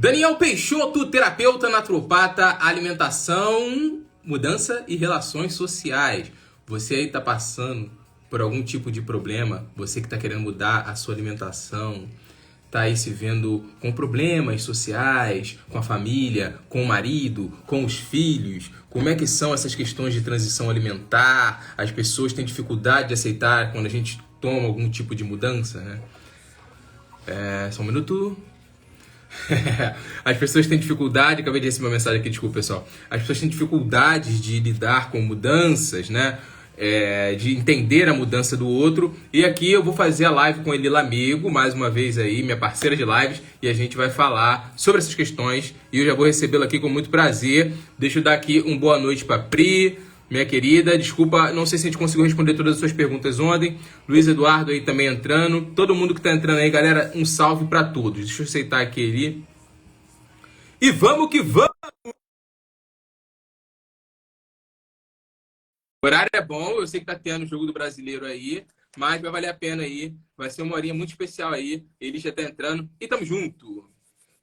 Daniel Peixoto, terapeuta, naturopata, alimentação, mudança e relações sociais. Você aí está passando por algum tipo de problema, você que está querendo mudar a sua alimentação, está aí se vendo com problemas sociais, com a família, com o marido, com os filhos. Como é que são essas questões de transição alimentar? As pessoas têm dificuldade de aceitar quando a gente toma algum tipo de mudança, né? Só um minuto. As pessoas têm dificuldade, acabei de receber uma mensagem aqui, desculpa pessoal. As pessoas têm dificuldades de lidar com mudanças, né? De entender a mudança do outro. E aqui eu vou fazer a live com Eli Lamego, mais uma vez aí, minha parceira de lives, e a gente vai falar sobre essas questões. E eu já vou recebê-la aqui com muito prazer. Deixa eu dar aqui uma boa noite para Pri, minha querida. Desculpa, não sei se a gente conseguiu responder todas as suas perguntas ontem. Luiz Eduardo aí também entrando. Todo mundo que tá entrando aí, galera, um salve para todos. Deixa eu aceitar aqui Eli. E vamos que vamos! O horário é bom, eu sei que tá tendo o jogo do brasileiro aí, mas vai valer a pena aí. Vai ser uma horinha muito especial aí. Ele já tá entrando. E tamo junto.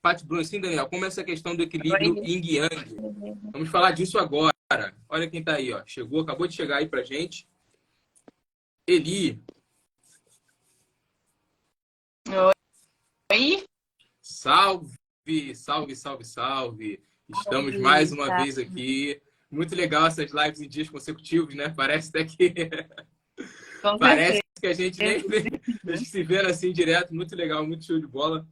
Paty Bruno, sim, Daniel, como é essa questão do equilíbrio Oi. yin e yang? Vamos falar disso agora. Olha quem tá aí, ó. Chegou, acabou de chegar aí pra gente. Eli. Oi. Salve, salve, salve, salve. Estamos mais Salve, uma tá? vez aqui. Muito legal essas lives em dias consecutivos, né? Parece até que Com parece certeza. que a gente nem a gente se vendo assim direto. Muito legal, muito show de bola.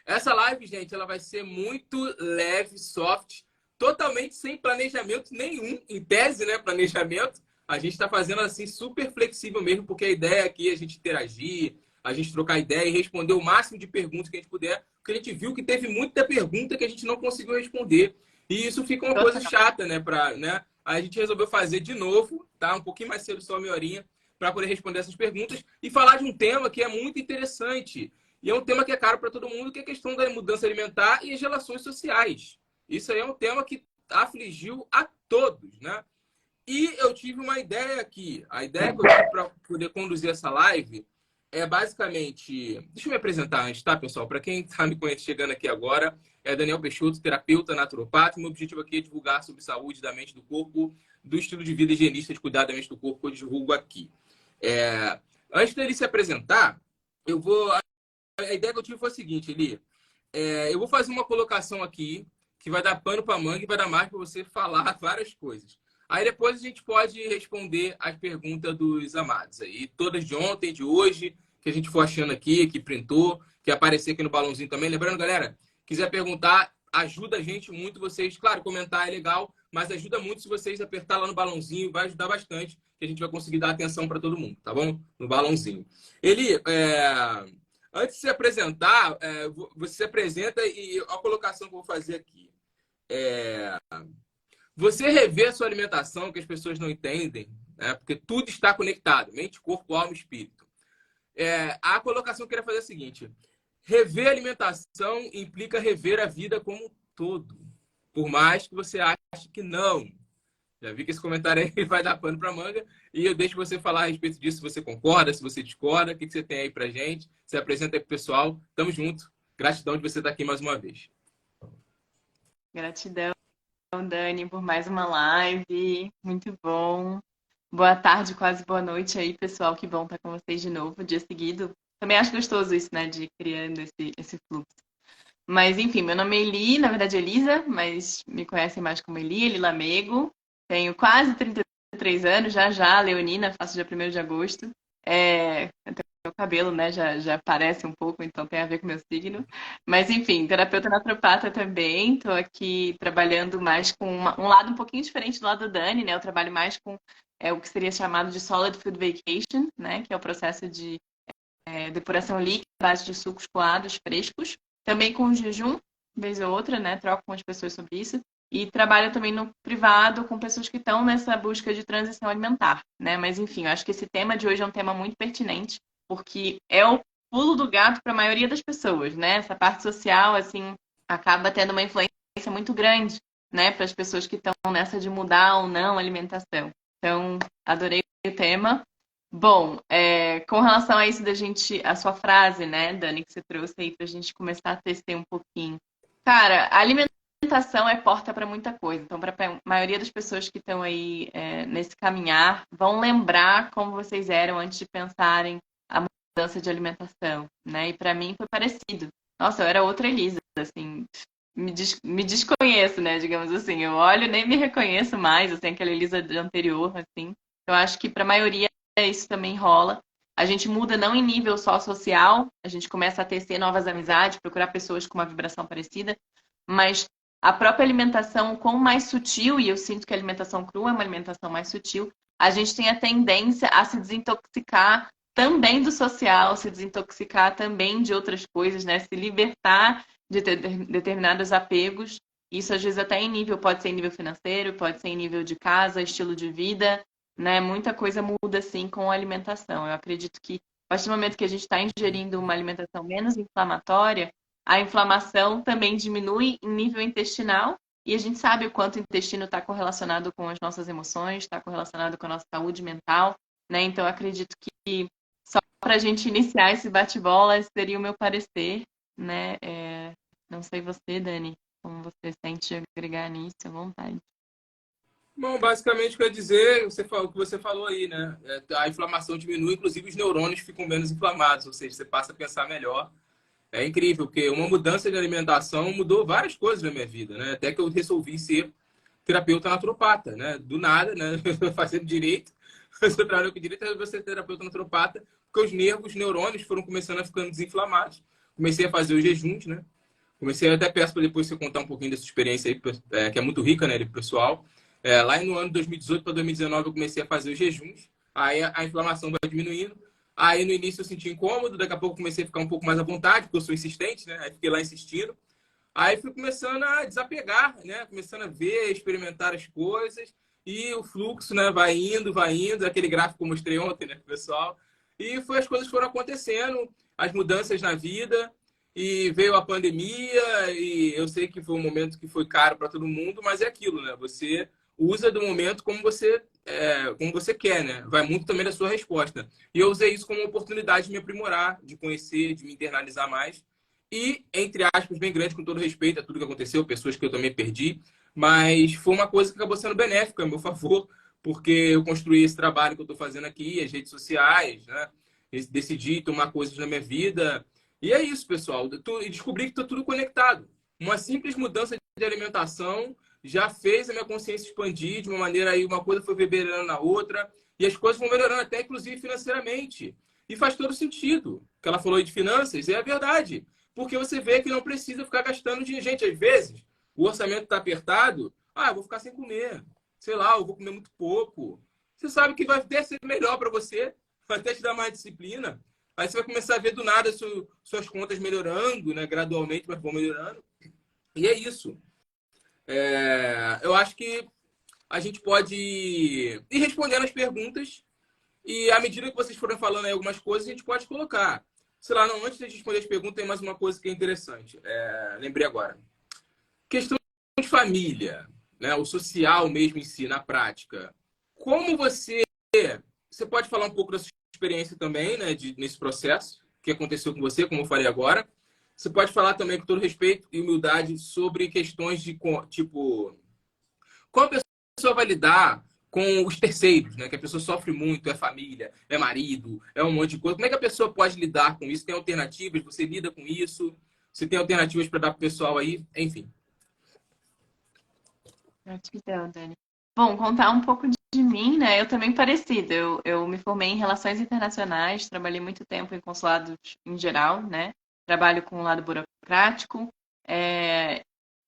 Essa live, gente, ela vai ser muito leve, soft, totalmente sem planejamento nenhum, em tese, né? Planejamento. A gente está fazendo assim super flexível mesmo, porque a ideia aqui é a gente interagir, a gente trocar ideia e responder o máximo de perguntas que a gente puder, porque a gente viu que teve muita pergunta que a gente não conseguiu responder. E isso fica uma coisa Total. chata, né? Né? A gente resolveu fazer de novo, tá? Um pouquinho mais cedo, só meia horinha, para poder responder essas perguntas e falar de um tema que é muito interessante. E é um tema que é caro para todo mundo, que é a questão da mudança alimentar e as relações sociais. Isso aí é um tema que afligiu a todos, né? E eu tive uma ideia aqui. A ideia que eu tive para poder conduzir essa live é basicamente... Deixa eu me apresentar antes, tá, pessoal? Para quem está me conhecendo, chegando aqui agora, é Daniel Peixoto, terapeuta naturopata. Meu objetivo aqui é divulgar sobre saúde da mente e do corpo, do estilo de vida higienista de cuidar da mente e do corpo que eu divulgo aqui. Antes dele se apresentar, eu vou... A ideia que eu tive foi a seguinte, Eli. Eu vou fazer uma colocação aqui que vai dar pano para manga e vai dar mais para você falar várias coisas. Aí depois a gente pode responder as perguntas dos amados aí, todas de ontem, de hoje, que a gente for achando aqui, que printou, que aparecer aqui no balãozinho também. Lembrando, galera, quiser perguntar, ajuda a gente muito vocês. Claro, comentar é legal, mas ajuda muito se vocês apertar lá no balãozinho, vai ajudar bastante, que a gente vai conseguir dar atenção para todo mundo, tá bom? No balãozinho. Eli, antes de se apresentar, você se apresenta e a colocação que eu vou fazer aqui. Você rever a sua alimentação, que as pessoas não entendem, né? Porque tudo está conectado, mente, corpo, alma e espírito. A colocação que eu queria fazer é a seguinte: rever a alimentação implica rever a vida como um todo, por mais que você ache que não. Já vi que esse comentário aí vai dar pano para manga e eu deixo você falar a respeito disso, se você concorda, se você discorda, o que você tem aí pra gente, se apresenta aí pro pessoal. Tamo junto. Gratidão de você estar aqui mais uma vez. Gratidão, Dani, por mais uma live. Muito bom. Boa tarde, quase boa noite aí, pessoal. Que bom estar com vocês de novo, dia seguido. Também acho gostoso isso, né, de ir criando esse fluxo. Mas, enfim, meu nome é Eli, na verdade é Elisa, mas me conhecem mais como Eli Lamego. Tenho quase 33 anos, já, leonina, faço dia 1º de agosto. Até o meu cabelo, né, já parece um pouco, então tem a ver com o meu signo. Mas, enfim, terapeuta naturopata também. Estou aqui trabalhando mais com um lado um pouquinho diferente do lado do Dani, né? Eu trabalho mais com o que seria chamado de Solid Food Vacation, né? Que é o processo de depuração líquida, base de sucos coados frescos. Também com jejum, vez ou outra, né? Troco com as pessoas sobre isso. E trabalho também no privado com pessoas que estão nessa busca de transição alimentar, né? Mas, enfim, eu acho que esse tema de hoje é um tema muito pertinente, porque é o pulo do gato para a maioria das pessoas, né? Essa parte social, assim, acaba tendo uma influência muito grande, né? Para as pessoas que estão nessa de mudar ou não a alimentação. Então, adorei o tema. Bom, com relação a isso da gente, a sua frase, né, Dani, que você trouxe aí pra gente começar a tecer um pouquinho. Cara, a alimentação é porta para muita coisa. Então, para a maioria das pessoas que estão aí nesse caminhar, vão lembrar como vocês eram antes de pensarem a mudança de alimentação, né? E para mim foi parecido. Nossa, eu era outra Elisa, assim, me desconheço, né, digamos assim. Eu olho, nem me reconheço mais, assim, aquela Elisa anterior, assim. Eu acho que para a maioria isso também rola. A gente muda não em nível só social, a gente começa a tecer novas amizades, procurar pessoas com uma vibração parecida, mas a própria alimentação, quão mais sutil, e eu sinto que a alimentação crua é uma alimentação mais sutil, a gente tem a tendência a se desintoxicar também do social, se desintoxicar também de outras coisas, né? Se libertar de determinados apegos. Isso às vezes até em nível, pode ser em nível financeiro, pode ser em nível de casa, estilo de vida, né? Muita coisa muda assim com a alimentação. Eu acredito que a partir do momento que a gente está ingerindo uma alimentação menos inflamatória, a inflamação também diminui em nível intestinal e a gente sabe o quanto o intestino está correlacionado com as nossas emoções, está correlacionado com a nossa saúde mental, né? Então eu acredito que só para a gente iniciar esse bate-bola seria o meu parecer, né? Não sei você, Dani, como você sente agregar nisso, à vontade. Bom, basicamente quer dizer o que você falou aí, né? A inflamação diminui, inclusive os neurônios ficam menos inflamados, ou seja, você passa a pensar melhor. É incrível, porque uma mudança de alimentação mudou várias coisas na minha vida, né? Até que eu resolvi ser terapeuta naturopata, né? Do nada, né? Fazendo direito, eu sou trabalhando com direito, eu vou ser terapeuta naturopata, porque os nervos, os neurônios foram começando a ficando desinflamados. Comecei a fazer os jejuns, né? Comecei, até peço para depois você contar um pouquinho dessa experiência aí, que é muito rica, né, pessoal. Lá no ano 2018 para 2019 eu comecei a fazer os jejuns, aí a inflamação vai diminuindo. Aí no início eu senti incômodo, daqui a pouco comecei a ficar um pouco mais à vontade, porque eu sou insistente, né? Aí fiquei lá insistindo. Aí fui começando a desapegar, né? Começando a ver, experimentar as coisas e o fluxo, né? Vai indo, aquele gráfico que eu mostrei ontem, né, pessoal? E as coisas foram acontecendo, as mudanças na vida e veio a pandemia e eu sei que foi um momento que foi caro para todo mundo, mas é aquilo, né? Você usa do momento como você quer, né? Vai muito também da sua resposta. E eu usei isso como uma oportunidade de me aprimorar, de conhecer, de me internalizar mais. E, entre aspas, bem grande, com todo respeito a tudo que aconteceu, pessoas que eu também perdi, mas foi uma coisa que acabou sendo benéfica a meu favor, porque eu construí esse trabalho que eu estou fazendo aqui, as redes sociais, né? Decidi tomar coisas na minha vida. E é isso, pessoal. E descobri que está tudo conectado. Uma simples mudança de alimentação já fez a minha consciência expandir de uma maneira aí, uma coisa foi beberando na outra, e as coisas vão melhorando até, inclusive, financeiramente. E faz todo sentido. O que ela falou aí de finanças é a verdade. Porque você vê que não precisa ficar gastando dinheiro. Gente, às vezes, o orçamento está apertado, eu vou ficar sem comer. Sei lá, eu vou comer muito pouco. Você sabe que vai até ser melhor para você, vai até te dar mais disciplina. Aí você vai começar a ver do nada suas contas melhorando, né? Gradualmente, mas vão melhorando. E é isso. Eu acho que a gente pode ir respondendo as perguntas e à medida que vocês forem falando aí algumas coisas, a gente pode colocar. Sei lá, não, antes de responder as perguntas, tem mais uma coisa que é interessante. Lembrei agora. Questão de família, né? O social mesmo em si, na prática. Como você pode falar um pouco da sua experiência também, né, nesse processo que aconteceu com você, como eu falei agora. Você pode falar também, com todo respeito e humildade, sobre questões de, tipo, como a pessoa vai lidar com os terceiros, né? Que a pessoa sofre muito, é família, é marido, é um monte de coisa. Como é que a pessoa pode lidar com isso? Tem alternativas? Você lida com isso? Você tem alternativas para dar para o pessoal aí? Enfim. Gratidão, Dani. Bom, contar um pouco de mim, né? Eu também parecido. Eu me formei em Relações Internacionais, trabalhei muito tempo em consulados em geral, né? Trabalho com o lado burocrático.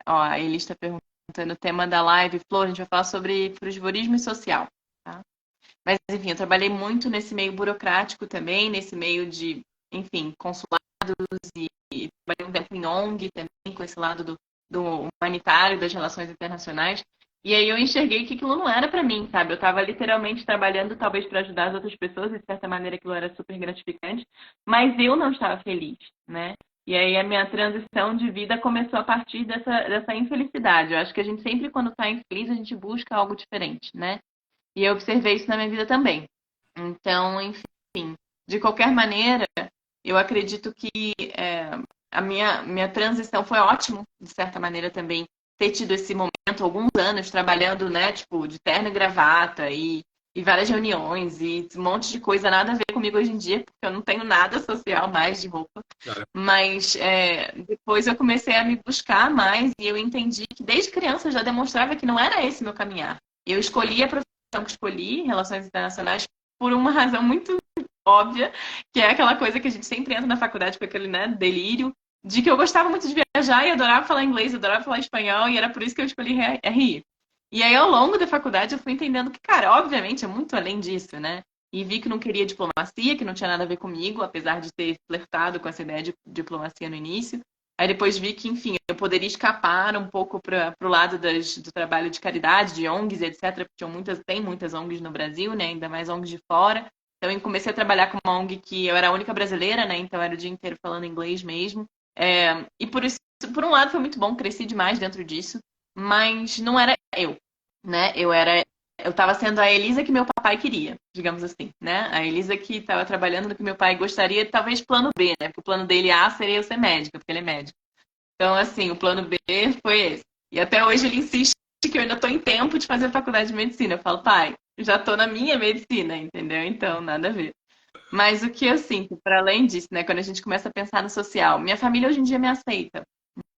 Ó, a Eli está perguntando o tema da live. Flor, a gente vai falar sobre frugivorismo e social, tá? Mas, enfim, eu trabalhei muito nesse meio burocrático também, nesse meio de, enfim, consulados e trabalhei um tempo em ONG também, com esse lado do humanitário, das relações internacionais. E aí eu enxerguei que aquilo não era para mim, sabe? Eu estava literalmente trabalhando talvez para ajudar as outras pessoas, e de certa maneira aquilo era super gratificante, mas eu não estava feliz, né? E aí a minha transição de vida começou a partir dessa infelicidade. Eu acho que a gente sempre, quando está infeliz, a gente busca algo diferente, né? E eu observei isso na minha vida também. Então, enfim, de qualquer maneira, eu acredito que a minha transição foi ótimo, de certa maneira também, ter tido esse momento, alguns anos trabalhando, né, tipo, de terno e gravata e várias reuniões e um monte de coisa, nada a ver comigo hoje em dia, porque eu não tenho nada social mais de roupa. Cara, Mas depois eu comecei a me buscar mais e eu entendi que desde criança eu já demonstrava que não era esse meu caminhar. Eu escolhi a profissão que escolhi, Relações Internacionais, por uma razão muito óbvia, que é aquela coisa que a gente sempre entra na faculdade com aquele, né, delírio, de que eu gostava muito de viajar e adorava falar inglês, adorava falar espanhol, e era por isso que eu escolhi RI. E aí, ao longo da faculdade, eu fui entendendo que, cara, obviamente é muito além disso, né? E vi que não queria diplomacia, que não tinha nada a ver comigo, apesar de ter flertado com essa ideia de diplomacia no início. Aí depois vi que, enfim, eu poderia escapar um pouco para o lado do trabalho de caridade, de ONGs, etc. Porque tem muitas ONGs no Brasil, né? Ainda mais ONGs de fora. Então eu comecei a trabalhar com uma ONG que eu era a única brasileira, né? Então era o dia inteiro falando inglês mesmo. E por isso, por um lado, foi muito bom, cresci demais dentro disso, mas não era eu, né? Eu estava sendo a Elisa que meu papai queria, digamos assim, né? A Elisa que estava trabalhando no que meu pai gostaria, talvez plano B, né? Porque o plano dele A seria eu ser médica, porque ele é médico. Então, assim, o plano B foi esse. E até hoje ele insiste que eu ainda estou em tempo de fazer a faculdade de medicina. Eu falo, pai, já estou na minha medicina, entendeu? Então, nada a ver. Mas o que eu sinto, para além disso, né? Quando a gente começa a pensar no social, minha família hoje em dia me aceita,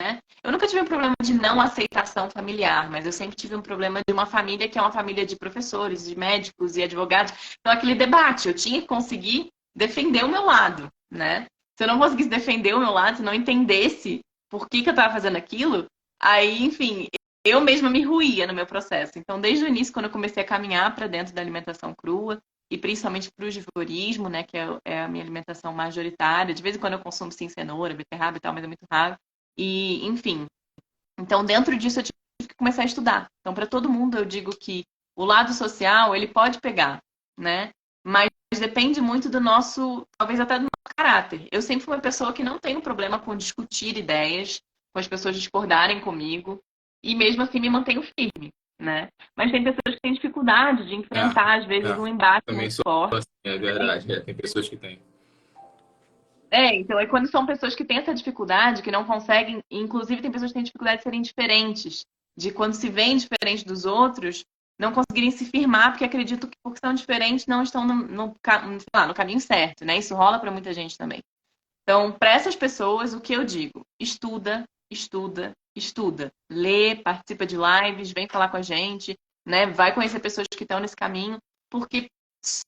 né? Eu nunca tive um problema de não aceitação familiar, mas eu sempre tive um problema de uma família que é uma família de professores, de médicos e advogados. Então, aquele debate, eu tinha que conseguir defender o meu lado, né? Se eu não conseguisse defender o meu lado, se eu não entendesse por que eu estava fazendo aquilo, aí, enfim, eu mesma me ruía no meu processo. Então, desde o início, quando eu comecei a caminhar para dentro da alimentação crua, e principalmente para o givorismo, né, que é a minha alimentação majoritária. De vez em quando eu consumo sim cenoura, beterraba e tal, mas é muito raro. E, enfim. Então, dentro disso, eu tive que começar a estudar. Então, para todo mundo, eu digo que o lado social, ele pode pegar, né? Mas depende muito do nosso, talvez até do nosso caráter. Eu sempre fui uma pessoa que não tem um problema com discutir ideias, com as pessoas discordarem comigo, e mesmo assim me mantenho firme, né? Mas tem pessoas que têm dificuldade de enfrentar, às vezes, um embate também muito sou forte. assim, é verdade. Tem pessoas que têm. Então, é quando são pessoas que têm essa dificuldade, que não conseguem, inclusive tem pessoas que têm dificuldade de serem diferentes, de quando se veem diferente dos outros, não conseguirem se firmar, porque acreditam que porque são diferentes não estão sei lá, no caminho certo, né? Isso rola para muita gente também. Então, para essas pessoas, o que eu digo? Estuda, estuda, estuda. Lê, participa de lives, vem falar com a gente, né? Vai conhecer pessoas que estão nesse caminho, porque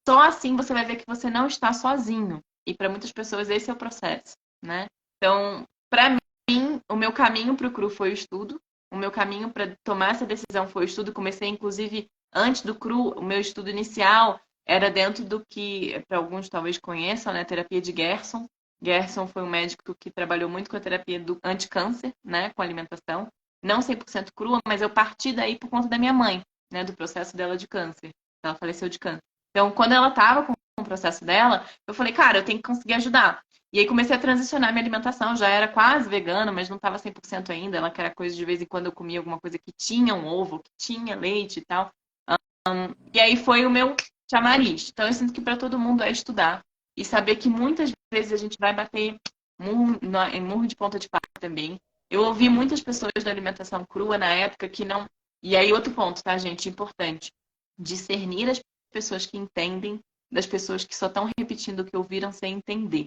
só assim você vai ver que você não está sozinho. E para muitas pessoas esse é o processo, né? Então, para mim, o meu caminho para o CRU foi o estudo. O meu caminho para tomar essa decisão foi o estudo. Comecei, inclusive, antes do CRU, o meu estudo inicial era dentro do que, para alguns talvez conheçam, né? Terapia de Gerson. Gerson foi um médico que trabalhou muito com a terapia do anticâncer, né? Com alimentação. Não 100% crua, mas eu parti daí por conta da minha mãe, né? Do processo dela de câncer. Ela faleceu de câncer. Então, quando ela estava com o processo dela, eu falei, cara, eu tenho que conseguir ajudar. E aí comecei a transicionar minha alimentação, já era quase vegana, mas não estava 100% ainda, ela que era coisa de vez em quando eu comia alguma coisa que tinha um ovo, que tinha leite e tal. E aí foi o meu chamariz. Então eu sinto que para todo mundo é estudar e saber que muitas vezes a gente vai bater em murro de ponta de faca também. Eu ouvi muitas pessoas da alimentação crua na época que não. E aí outro ponto, tá, gente? Importante. Discernir as pessoas que entendem das pessoas que só estão repetindo o que ouviram sem entender.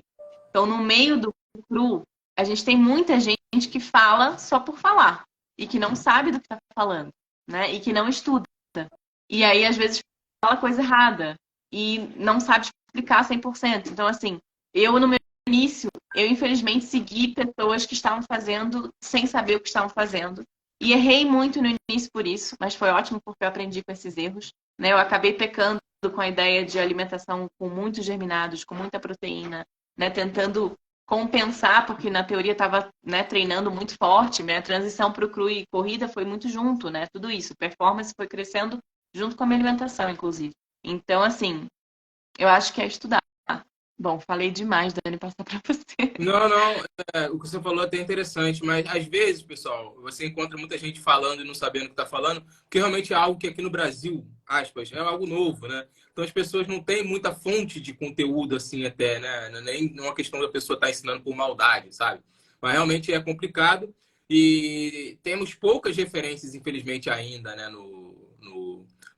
Então, no meio do cru, a gente tem muita gente que fala só por falar e que não sabe do que está falando, né? E que não estuda. E aí, às vezes, fala coisa errada e não sabe explicar 100%. Então, assim, no meu início, eu infelizmente segui pessoas que estavam fazendo sem saber o que estavam fazendo. E errei muito no início por isso, mas foi ótimo porque eu aprendi com esses erros, né? Eu acabei pecando com a ideia de alimentação com muitos germinados, com muita proteína, né? Tentando compensar, porque na teoria estava, né, treinando muito forte. Minha transição para o cru e corrida foi muito junto, né? Tudo isso. Performance foi crescendo junto com a minha alimentação, inclusive. Então, assim, eu acho que é estudar. Bom, falei demais, Dani, passar para você. Não, não, o que você falou é até interessante, mas às vezes, pessoal, você encontra muita gente falando e não sabendo o que está falando, porque realmente é algo que aqui no Brasil, aspas, é algo novo, né? Então as pessoas não têm muita fonte de conteúdo assim até, né? Nem uma questão da pessoa estar ensinando por maldade, sabe? Mas realmente é complicado e temos poucas referências, infelizmente, ainda, né?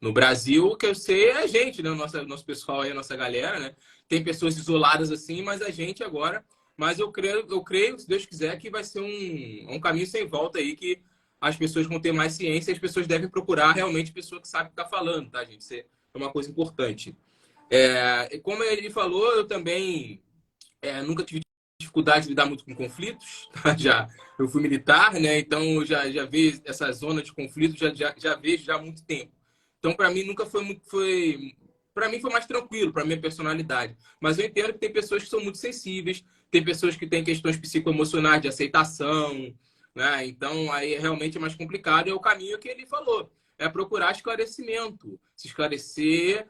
No Brasil, o que eu sei é a gente, né? Nosso pessoal aí, a nossa galera, né? Tem pessoas isoladas assim, mas a gente agora. Mas eu creio, se Deus quiser, que vai ser um caminho sem volta aí, que as pessoas vão ter mais ciência e as pessoas devem procurar realmente pessoa que sabe o que está falando, tá, gente? Isso é uma coisa importante. Como ele falou, eu também nunca tive dificuldade de lidar muito com conflitos, tá? Eu fui militar, né? Então eu já vi essa zona de conflito, já vejo já há muito tempo. Então para mim nunca foi muito, para mim foi mais tranquilo, para minha personalidade. Mas eu entendo que tem pessoas que são muito sensíveis, tem pessoas que têm questões psicoemocionais de aceitação, né? Então aí realmente é mais complicado, é o caminho que ele falou. É procurar esclarecimento, se esclarecer.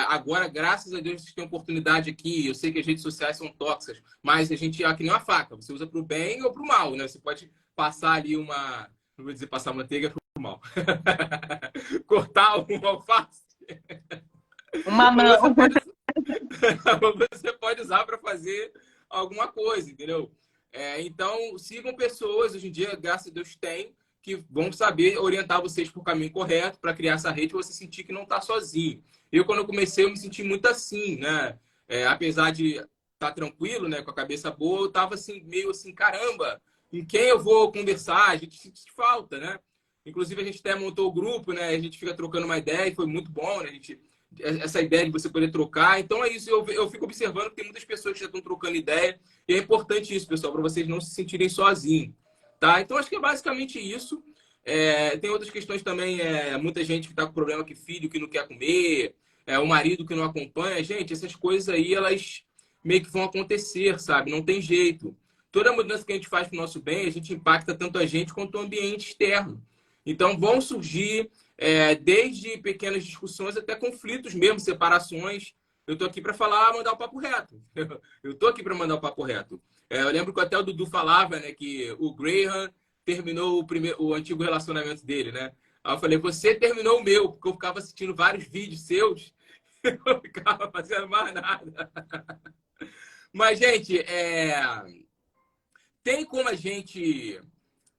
Agora, graças a Deus, vocês têm oportunidade aqui. Eu sei que as redes sociais são tóxicas, mas a gente é que nem uma faca. Você usa para o bem ou para o mal, né? Você pode passar ali uma... Não vou dizer passar manteiga para o mal. Cortar um alface. Uma Você mão. pode, você pode usar para fazer alguma coisa, entendeu? Então, sigam pessoas, hoje em dia, graças a Deus, tem, que vão saber orientar vocês para o caminho correto, para criar essa rede, para você sentir que não está sozinho. Quando eu comecei, eu me senti muito assim, né? Apesar de estar tranquilo, né, com a cabeça boa, eu estava assim, meio assim, caramba, em quem eu vou conversar? A gente sente falta, né? Inclusive, a gente até montou o grupo, né? A gente fica trocando uma ideia e foi muito bom, né? Essa ideia de você poder trocar. Então, é isso. Eu fico observando que tem muitas pessoas que já estão trocando ideia. E é importante isso, pessoal, para vocês não se sentirem sozinhos. Tá? Então, acho que é basicamente isso. Tem outras questões também. Muita gente que está com problema que filho que não quer comer, o marido que não acompanha. Gente, essas coisas aí, elas meio que vão acontecer, sabe? Não tem jeito. Toda mudança que a gente faz para o nosso bem, a gente impacta tanto a gente quanto o ambiente externo. Então, vão surgir desde pequenas discussões até conflitos mesmo, separações. Eu estou aqui para falar, mandar o papo reto. Eu estou aqui para mandar o papo reto. Eu lembro que até o Dudu falava, né, que o Graham terminou o antigo relacionamento dele, né? Aí eu falei, você terminou o meu, porque eu ficava assistindo vários vídeos seus e não ficava fazendo mais nada. Mas, gente, tem como a gente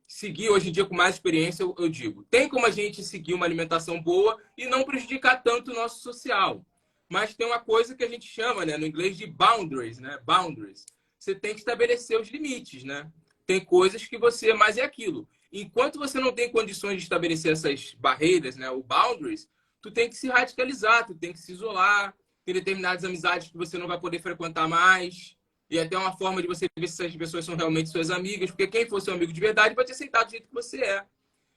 seguir hoje em dia com mais experiência, eu digo. Tem como a gente seguir uma alimentação boa e não prejudicar tanto o nosso social. Mas tem uma coisa que a gente chama, né, no inglês de boundaries, né? Boundaries. Você tem que estabelecer os limites, né? Tem coisas que você, mas é aquilo. Enquanto você não tem condições de estabelecer essas barreiras, né, o boundaries, tu tem que se radicalizar, tu tem que se isolar, tem determinadas amizades que você não vai poder frequentar mais. E até uma forma de você ver se essas pessoas são realmente suas amigas, porque quem for seu amigo de verdade vai te aceitar do jeito que você é.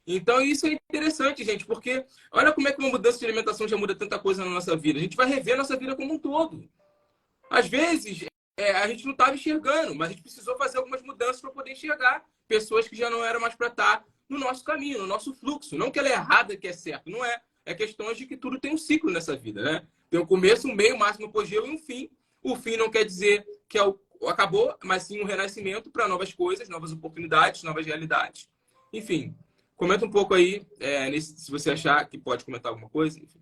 Então, isso é interessante, gente, porque olha como é que uma mudança de alimentação já muda tanta coisa na nossa vida. A gente vai rever a nossa vida como um todo. Às vezes, a gente não estava enxergando, mas a gente precisou fazer algumas mudanças para poder enxergar pessoas que já não eram mais para estar no nosso caminho, no nosso fluxo. Não que ela é errada, que é certo. Não é. É questão de que tudo tem um ciclo nessa vida, né? Tem um começo, um meio, um máximo, um apogeu e um fim. O fim não quer dizer que acabou, mas sim um renascimento para novas coisas, novas oportunidades, novas realidades. Enfim, comenta um pouco aí, se você achar que pode comentar alguma coisa. Enfim.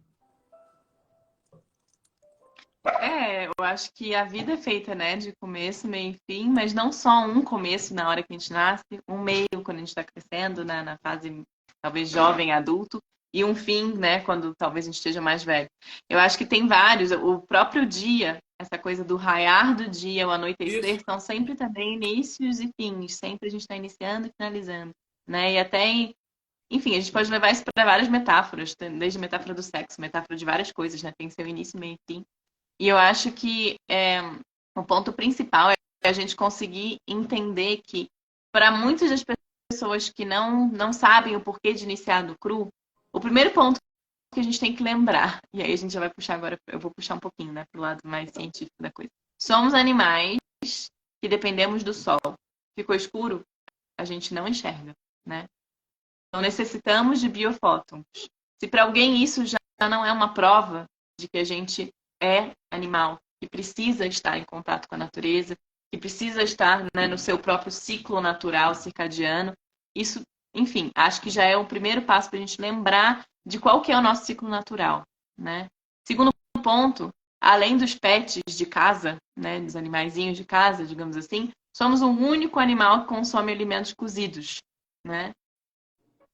Eu acho que a vida é feita, né, de começo, meio e fim, mas não só um começo na hora que a gente nasce, um meio quando a gente está crescendo, né, na fase talvez jovem, adulto, e um fim, né, quando talvez a gente esteja mais velho. Eu acho que tem vários, o próprio dia, essa coisa do raiar do dia, o anoitecer, Isso. são sempre também inícios e fins, sempre a gente está iniciando e finalizando, né, e até, enfim, a gente pode levar isso para várias metáforas, desde a metáfora do sexo, metáfora de várias coisas, né, tem seu início, meio e fim. E eu acho que o ponto principal é a gente conseguir entender que, para muitas das pessoas que não sabem o porquê de iniciar do cru, o primeiro ponto que a gente tem que lembrar, e aí a gente já vai puxar agora, eu vou puxar um pouquinho, né, pro lado mais científico da coisa. Somos animais que dependemos do sol. Ficou escuro, a gente não enxerga, né? Então necessitamos de biofótons. Se para alguém isso já não é uma prova de que a gente é animal, que precisa estar em contato com a natureza, que precisa estar, né, no seu próprio ciclo natural circadiano. Isso, enfim, acho que já é o primeiro passo para a gente lembrar de qual que é o nosso ciclo natural, né? Segundo ponto, além dos pets de casa, né, dos animaizinhos de casa, digamos assim, somos o único animal que consome alimentos cozidos, né?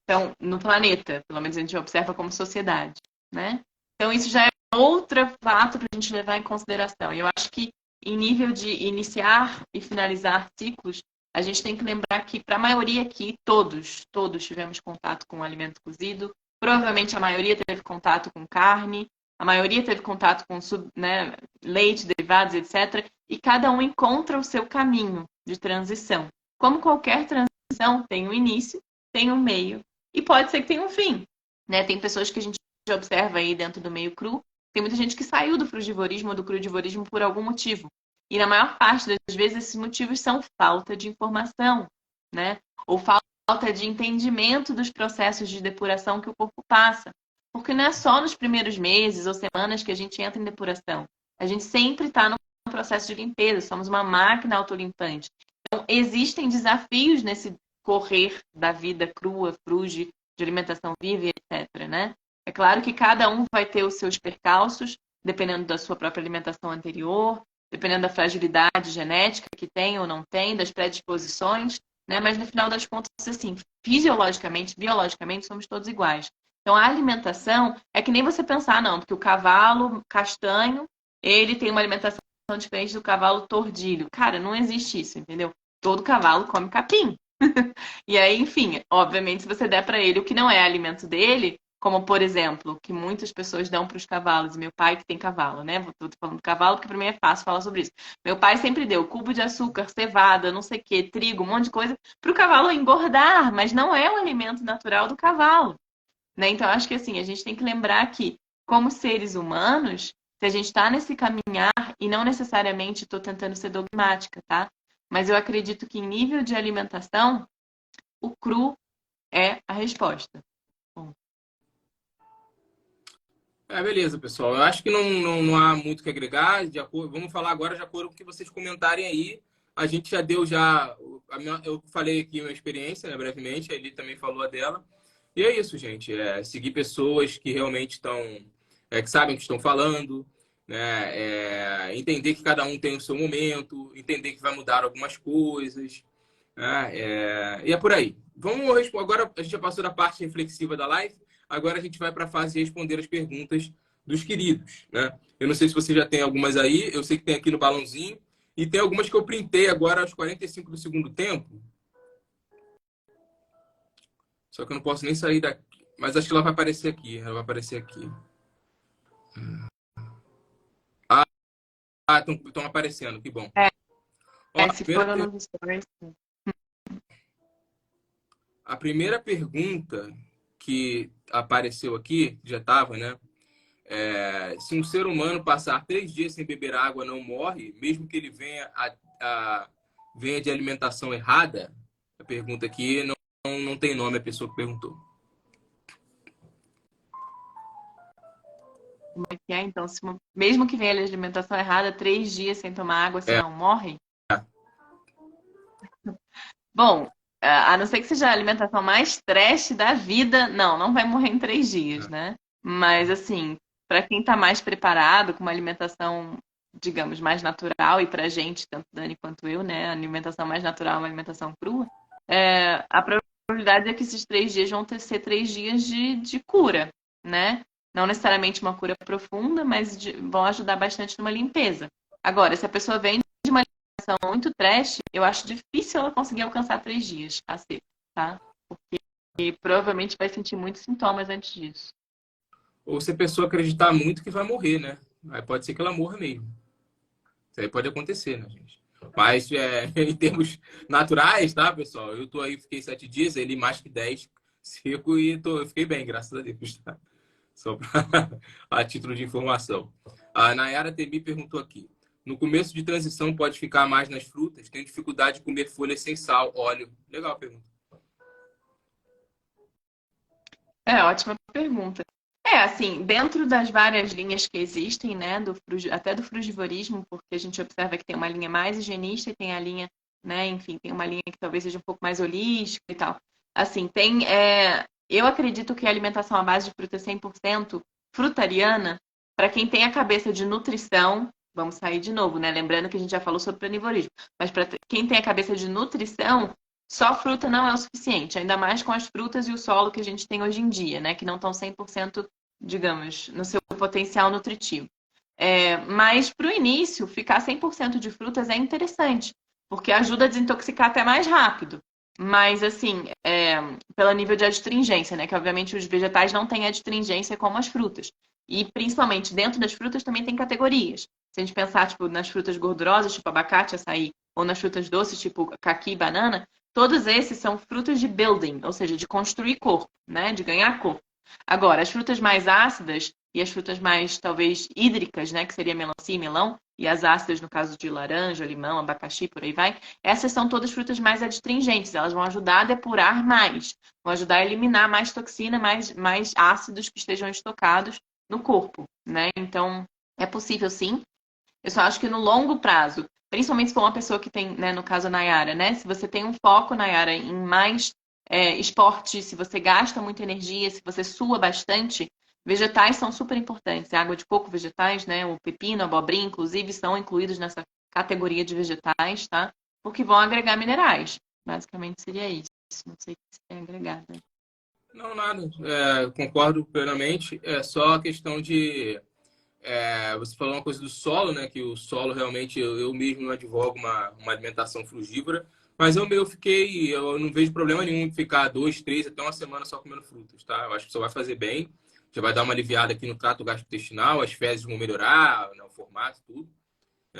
Então, no planeta, pelo menos a gente observa como sociedade, né? Então, isso já é outro fato para a gente levar em consideração. E eu acho que, em nível de iniciar e finalizar ciclos, a gente tem que lembrar que, para a maioria aqui, todos tivemos contato com alimento cozido. Provavelmente a maioria teve contato com carne, a maioria teve contato com né, leite, derivados, etc. E cada um encontra o seu caminho de transição. Como qualquer transição, tem um início, tem um meio e pode ser que tenha um fim. Né? Tem pessoas que a gente observa aí dentro do meio cru, tem muita gente que saiu do frugivorismo ou do crudivorismo por algum motivo. E na maior parte das vezes esses motivos são falta de informação, né? Ou falta de entendimento dos processos de depuração que o corpo passa. Porque não é só nos primeiros meses ou semanas que a gente entra em depuração. A gente sempre está no processo de limpeza, somos uma máquina autolimpante. Então, existem desafios nesse correr da vida crua, fruge, de alimentação viva, etc, né? É claro que cada um vai ter os seus percalços, dependendo da sua própria alimentação anterior, dependendo da fragilidade genética que tem ou não tem, das predisposições, né? Mas no final das contas, assim, fisiologicamente, biologicamente, somos todos iguais. Então, a alimentação é que nem você pensar, não, porque o cavalo castanho, ele tem uma alimentação diferente do cavalo tordilho. Cara, não existe isso, entendeu? Todo cavalo come capim. E aí, enfim, obviamente, se você der para ele o que não é alimento dele, como por exemplo, o que muitas pessoas dão para os cavalos, e meu pai que tem cavalo, né? Tô falando do cavalo porque para mim é fácil falar sobre isso. Meu pai sempre deu cubo de açúcar, cevada, não sei o que, trigo, um monte de coisa para o cavalo engordar, mas não é o alimento natural do cavalo, né? Então, acho que assim, a gente tem que lembrar que, como seres humanos, se a gente está nesse caminhar, e não necessariamente estou tentando ser dogmática, tá? Mas eu acredito que em nível de alimentação, o cru é a resposta. Bom. Beleza, pessoal. Eu acho que não há muito o que agregar. Vamos falar agora de acordo com o que vocês comentarem aí. A gente já deu eu falei aqui minha experiência, né, brevemente. A Eli também falou a dela. E é isso, gente. Seguir pessoas que realmente estão, que sabem o que estão falando, né? Entender que cada um tem o seu momento, entender que vai mudar algumas coisas, né? E é por aí. Agora a gente já passou da parte reflexiva da live. Agora a gente vai para a fase de responder as perguntas dos queridos, né? Eu não sei se você já tem algumas aí, eu sei que tem aqui no balãozinho, e tem algumas que eu printei agora aos 45 do segundo tempo. Só que eu não posso nem sair daqui. Mas acho que ela vai aparecer aqui. Ela vai aparecer aqui. Estão aparecendo, que bom. Ó, Se for nos stories. A primeira pergunta que apareceu aqui, já estava, né? Se um ser humano passar 3 dias sem beber água, não morre, mesmo que ele venha de alimentação errada? A pergunta aqui não tem nome a pessoa que perguntou. Como é que é? Então, mesmo que venha a alimentação errada, 3 dias sem tomar água, você não morre? Bom, a não ser que seja a alimentação mais trash da vida, não vai morrer em 3 dias, né? Mas, assim, para quem está mais preparado, com uma alimentação, digamos, mais natural, e pra gente, tanto Dani quanto eu, né? A alimentação mais natural é uma alimentação crua, a probabilidade é que esses 3 dias vão ser 3 dias de cura, né? Não necessariamente uma cura profunda, mas vão ajudar bastante numa limpeza. Agora, se a pessoa vem de uma alimentação muito trash, eu acho difícil ela conseguir alcançar 3 dias a seco, tá? Porque provavelmente vai sentir muitos sintomas antes disso. Ou se a pessoa acreditar muito que vai morrer, né? Aí pode ser que ela morra mesmo. Isso aí pode acontecer, né, gente? Mas em termos naturais, tá, pessoal? Eu tô aí, fiquei 7 dias, ele mais que 10 seco e eu fiquei bem, graças a Deus, tá? Só a título de informação. A Nayara Tebi perguntou aqui. No começo de transição pode ficar mais nas frutas? Tenho dificuldade de comer folhas sem sal, óleo. Legal a pergunta. Ótima pergunta. Assim, dentro das várias linhas que existem, né, até do frugivorismo, porque a gente observa que tem uma linha mais higienista e tem a linha, né, enfim, tem uma linha que talvez seja um pouco mais holística e tal. Assim, eu acredito que a alimentação à base de fruta 100% frutariana, para quem tem a cabeça de nutrição, vamos sair de novo, né? Lembrando que a gente já falou sobre planivorismo, mas para quem tem a cabeça de nutrição, só fruta não é o suficiente, ainda mais com as frutas e o solo que a gente tem hoje em dia, né? Que não estão 100%, digamos, no seu potencial nutritivo. Mas para o início, ficar 100% de frutas é interessante, porque ajuda a desintoxicar até mais rápido. Mas, assim, pelo nível de adstringência, né? Que obviamente os vegetais não têm adstringência como as frutas. E principalmente dentro das frutas também tem categorias. Se a gente pensar, tipo, nas frutas gordurosas, tipo abacate, açaí, ou nas frutas doces, tipo caqui e banana, todos esses são frutas de building, ou seja, de construir corpo, né? De ganhar corpo. Agora, as frutas mais ácidas e as frutas mais, talvez, hídricas, né? Que seria melancia e melão, e as ácidas, no caso de laranja, limão, abacaxi, por aí vai, essas são todas frutas mais adstringentes. Elas vão ajudar a depurar mais, vão ajudar a eliminar mais toxina, mais ácidos que estejam estocados no corpo, né? Então, é possível sim. Eu só acho que no longo prazo, principalmente se for uma pessoa que tem, né, no caso a Nayara, né? Se você tem um foco, Nayara, em mais esporte, se você gasta muita energia, se você sua bastante, vegetais são super importantes. A água de coco, vegetais, né? O pepino, a abobrinha, inclusive, são incluídos nessa categoria de vegetais, tá? Porque vão agregar minerais. Basicamente seria isso. Não sei o que você tem agregado. Não, nada. Concordo plenamente. É só a questão de... você falou uma coisa do solo, né? Que o solo realmente, eu mesmo não advogo uma alimentação frugívora. Mas eu não vejo problema nenhum em ficar 2, 3, até uma semana só comendo frutas, tá? Eu acho que só vai fazer bem. Já vai dar uma aliviada aqui no trato gastrointestinal, as fezes vão melhorar, né, o formato, tudo.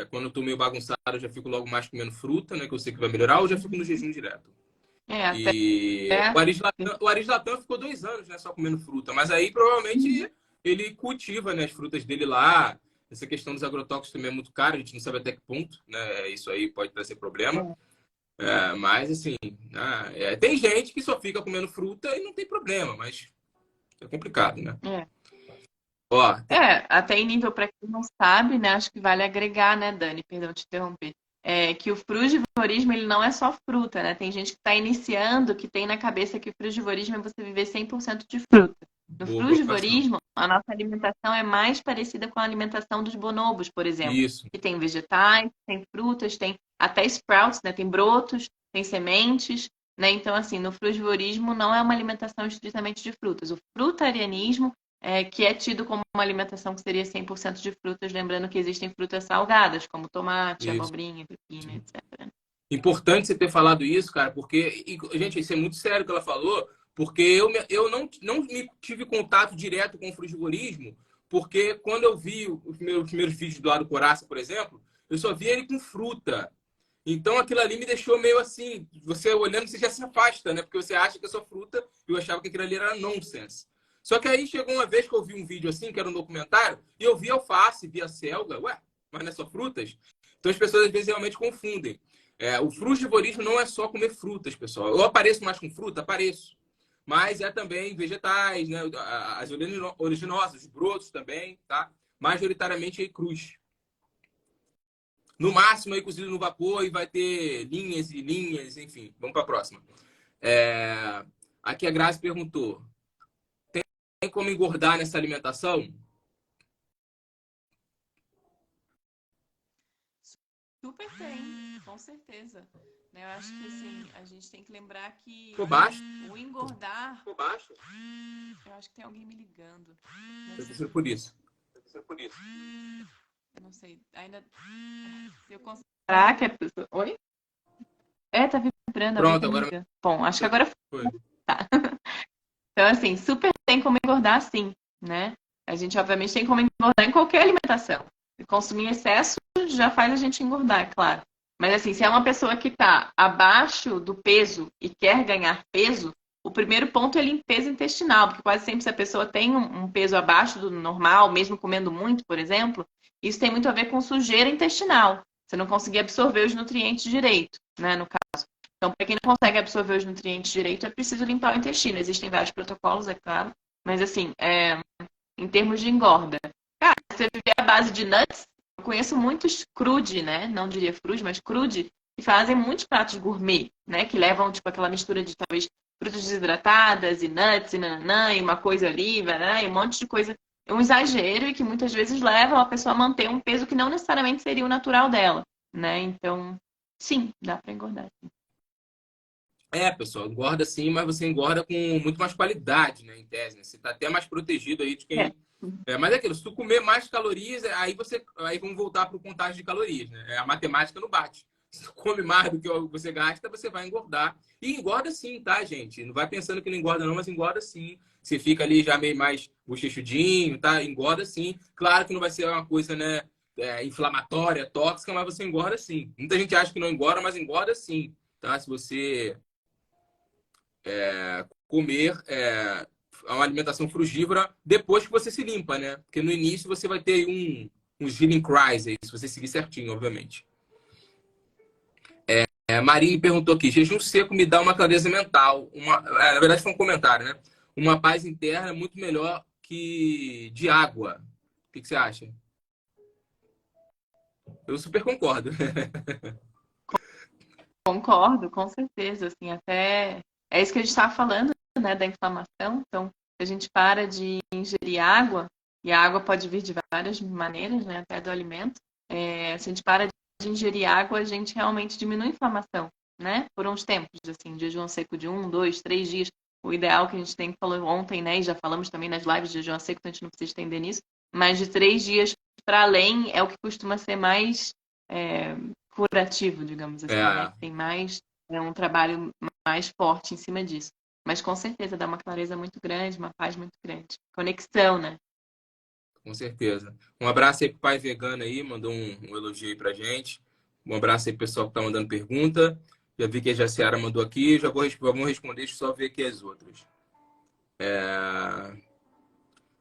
Quando eu tô meio bagunçado, eu já fico logo mais comendo fruta, né? Que eu sei que vai melhorar, ou já fico no jejum direto. Até. E o Aris Latam ficou 2 anos, né, só comendo fruta. Mas aí provavelmente ele cultiva, né, as frutas dele lá. Essa questão dos agrotóxicos também é muito cara, a gente não sabe até que ponto, né? Isso aí pode trazer problema. Mas assim, tem gente que só fica comendo fruta e não tem problema, mas é complicado, né? Ó, Até em nível, para quem não sabe, né? Acho que vale agregar, né, Dani? Perdão te interromper. Que o frugivorismo, ele não é só fruta, né? Tem gente que está iniciando, que tem na cabeça que o frugivorismo é você viver 100% de fruta. No boa colocação. frugivorismo, a nossa alimentação é mais parecida com a alimentação dos bonobos, por exemplo. Isso. Que tem vegetais, tem frutas, tem até sprouts, né? Tem brotos, tem sementes, né? Então, assim, no frugivorismo não é uma alimentação estritamente de frutas. O frutarianismo que é tido como uma alimentação que seria 100% de frutas, lembrando que existem frutas salgadas, como tomate, Isso. abobrinha, pepino, etc. Importante você ter falado isso, cara, porque, gente, isso é muito sério que ela falou, porque eu não me tive contato direto com o frugivorismo, porque quando eu vi os meus primeiros vídeos do Lado Coraça, por exemplo, eu só via ele com fruta. Então aquilo ali me deixou meio assim, você olhando, você já se afasta, né? Porque você acha que é só fruta, e eu achava que aquilo ali era nonsense. Só que aí chegou uma vez que eu vi um vídeo assim, que era um documentário, e eu vi alface, vi a selga, mas não é só frutas? Então as pessoas às vezes realmente confundem. O frugivorismo não é só comer frutas, pessoal. Eu apareço mais com fruta? Apareço. Mas é também vegetais, né? As oleaginosas, os brotos também, tá? Majoritariamente aí crus. No máximo aí cozido no vapor e vai ter linhas e linhas, enfim. Vamos para a próxima. Aqui a Grazi perguntou: tem como engordar nessa alimentação? Super tem, com certeza. Eu acho que assim, a gente tem que lembrar que Ficou baixo? o engordar. Ficou baixo? Eu acho que tem alguém me ligando. Deve ser por isso. Eu não sei. Ainda. Se eu considerar que a pessoa. Oi? Tá vibrando. Pronto, agora. Bom, acho que agora Foi. tá. Então, assim, super tem como engordar sim, né? A gente, obviamente, tem como engordar em qualquer alimentação. Consumir em excesso já faz a gente engordar, é claro. Mas, assim, se é uma pessoa que está abaixo do peso e quer ganhar peso, o primeiro ponto é limpeza intestinal, porque quase sempre se a pessoa tem um peso abaixo do normal, mesmo comendo muito, por exemplo, isso tem muito a ver com sujeira intestinal. Você não conseguir absorver os nutrientes direito, né, no caso. Então, para quem não consegue absorver os nutrientes direito, é preciso limpar o intestino. Existem vários protocolos, é claro. Mas, assim, em termos de engorda. Cara, você viver à base de nuts, eu conheço muitos crude, né? Não diria frude, mas crude, que fazem muitos pratos gourmet, né? Que levam, tipo, aquela mistura de, talvez, frutas desidratadas e nuts e nananã, e uma coisa ali, né? E um monte de coisa um exagero e que muitas vezes levam a pessoa a manter um peso que não necessariamente seria o natural dela, né? Então, sim, dá para engordar. Pessoal, engorda sim, mas você engorda com muito mais qualidade, né, em tese, né? Você tá até mais protegido aí de É. quem... mas é aquilo, se tu comer mais calorias, aí vamos voltar para o contagem de calorias, né? A matemática não bate. Se tu come mais do que você gasta, você vai engordar. E engorda sim, tá, gente? Não vai pensando que não engorda não, mas engorda sim. Você fica ali já meio mais bochechudinho, tá? Engorda sim. Claro que não vai ser uma coisa, né, inflamatória, tóxica, mas você engorda sim. Muita gente acha que não engorda, mas engorda sim, tá? Se você comer uma alimentação frugívora depois que você se limpa, né? Porque no início você vai ter uns healing cries aí, se você seguir certinho, obviamente. Marine perguntou aqui: jejum seco me dá uma clareza mental. Na verdade, foi um comentário, né? Uma paz interna muito melhor que de água. O que você acha? Eu super concordo. Concordo, com certeza, assim, até é isso que a gente estava falando, né, da inflamação. Então, se a gente para de ingerir água, e a água pode vir de várias maneiras, né, até do alimento, se a gente para de ingerir água, a gente realmente diminui a inflamação, né, por uns tempos, assim, jejum seco de 1, 2, 3 dias. O ideal que a gente tem, falou ontem, né, e já falamos também nas lives de jejum seco, então a gente não precisa estender nisso, mas de 3 dias para além é o que costuma ser mais curativo, digamos assim, né? É, Que tem mais, um trabalho mais forte em cima disso. Mas com certeza dá uma clareza muito grande, uma paz muito grande. Conexão, né? com certeza. Um abraço aí pro pai vegano aí, mandou um elogio aí pra gente. Um abraço aí pro pessoal que tá mandando pergunta. Já vi que a Jaciara mandou aqui, já vamos responder, deixa eu só ver aqui as outras.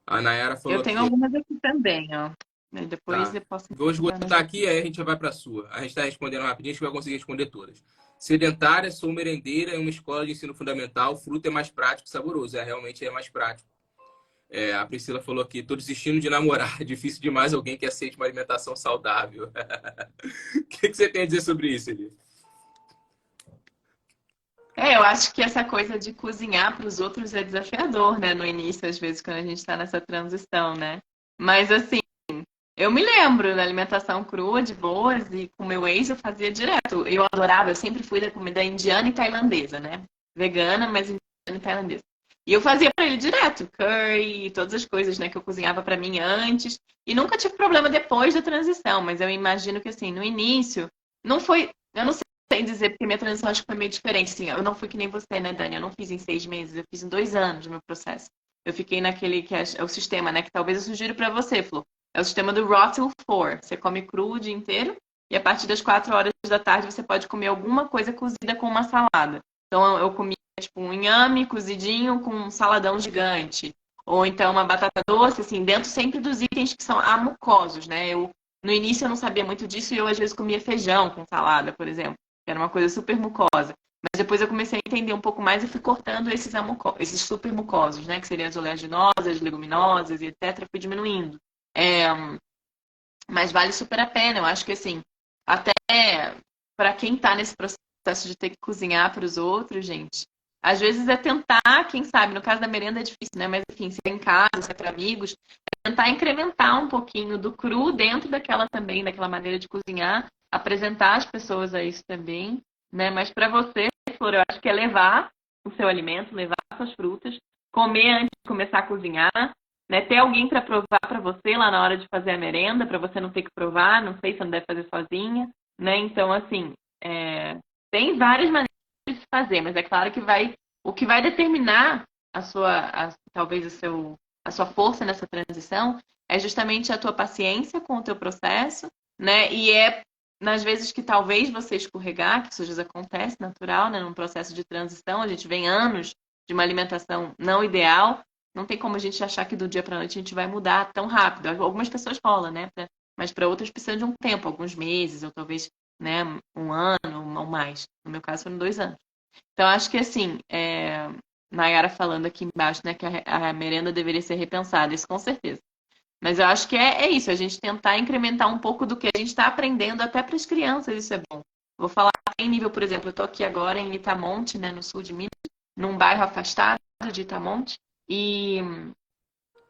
A Nayara Eu falou tenho aqui, algumas aqui também, ó. E depois tá. eu posso Vou entrar nas esgotar outras. aqui, aí a gente já vai pra sua. A gente tá respondendo rapidinho, a gente vai conseguir responder todas. Sedentária, sou merendeira em uma escola de ensino fundamental, fruta é mais prático e saboroso. Realmente é mais prático. A Priscila falou aqui, tô desistindo de namorar. Difícil demais alguém que aceite uma alimentação saudável. O que você tem a dizer sobre isso, Eli? Eu acho que essa coisa de cozinhar para os outros é desafiador, né? No início, às vezes, quando a gente está nessa transição, né? Mas, assim, eu me lembro da alimentação crua, de boas, e com meu ex eu fazia direto. Eu adorava, eu sempre fui da comida indiana e tailandesa, né? Vegana, mas indiana e tailandesa. E eu fazia para ele direto, curry, todas as coisas, né, que eu cozinhava para mim antes. E nunca tive problema depois da transição, mas eu imagino que, assim, no início, não foi. Eu não sei dizer, porque minha transição acho que foi meio diferente. Assim, eu não fui que nem você, né, Dani? Eu não fiz em 6 meses, eu fiz em 2 anos o meu processo. Eu fiquei naquele que é o sistema, né? Que talvez eu sugiro para você, Flor. É o sistema do Raw till 4. Você come cru o dia inteiro e a partir das 4 horas da tarde você pode comer alguma coisa cozida com uma salada. Então eu comia tipo um inhame cozidinho com um saladão gigante. Ou então uma batata doce, assim, dentro sempre dos itens que são amucosos, né? No início eu não sabia muito disso e eu às vezes comia feijão com salada, por exemplo. Era uma coisa super mucosa. Mas depois eu comecei a entender um pouco mais e fui cortando esses super mucosos, né? Que seriam as oleaginosas, leguminosas e etc. Fui diminuindo. É, mas vale super a pena. Eu acho que, assim, até para quem está nesse processo de ter que cozinhar para os outros, gente, às vezes é tentar, quem sabe, no caso da merenda é difícil, né? Mas, enfim, se é em casa, se é para amigos, é tentar incrementar um pouquinho do cru dentro daquela também, daquela maneira de cozinhar, apresentar as pessoas a isso também, né? Mas para você, Flor, eu acho que é levar o seu alimento, levar suas frutas, comer antes de começar a cozinhar, né? Ter alguém para provar para você lá na hora de fazer a merenda, para você não ter que provar, não sei se você não deve fazer sozinha, né? Então, assim, tem várias maneiras de se fazer, mas é claro que o que vai determinar talvez a sua força nessa transição é justamente a tua paciência com o teu processo, né? E nas vezes que talvez você escorregar, que isso às vezes acontece, natural, né? Num processo de transição, a gente vem anos de uma alimentação não ideal, não tem como a gente achar que do dia para a noite a gente vai mudar tão rápido. Algumas pessoas rolam, né? Mas para outras precisa de um tempo, alguns meses, ou talvez, né, um ano ou mais. No meu caso foram 2 anos. Então acho que assim, Nayara falando aqui embaixo, né, que a merenda deveria ser repensada, isso com certeza. Mas eu acho que é isso, a gente tentar incrementar um pouco do que a gente está aprendendo até para as crianças, isso é bom. Vou falar em nível, por exemplo, eu estou aqui agora em Itamonte, né, no sul de Minas, num bairro afastado de Itamonte, e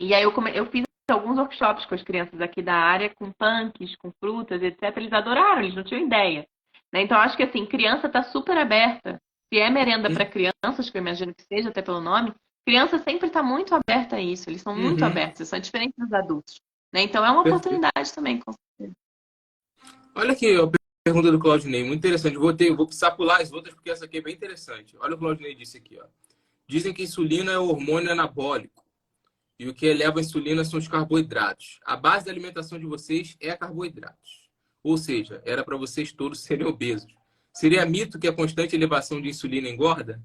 aí eu fiz alguns workshops com as crianças aqui da área, com punks, com frutas, etc. Eles adoraram, eles não tinham ideia. Né? Então, acho que assim, criança está super aberta. Se é merenda para crianças, que eu imagino que seja, até pelo nome, criança sempre está muito aberta a isso. Eles são muito Uhum. abertos, eles são diferentes dos adultos. Né? Então, é uma Perfeito. oportunidade também. Olha aqui a pergunta do Claudinei, muito interessante. Vou precisar pular as outras porque essa aqui é bem interessante. Olha o que o Claudinei disse aqui, ó. Dizem que a insulina é o hormônio anabólico e o que eleva a insulina são os carboidratos. A base da alimentação de vocês é carboidratos. Ou seja, era para vocês todos serem obesos. Seria mito que a constante elevação de insulina engorda?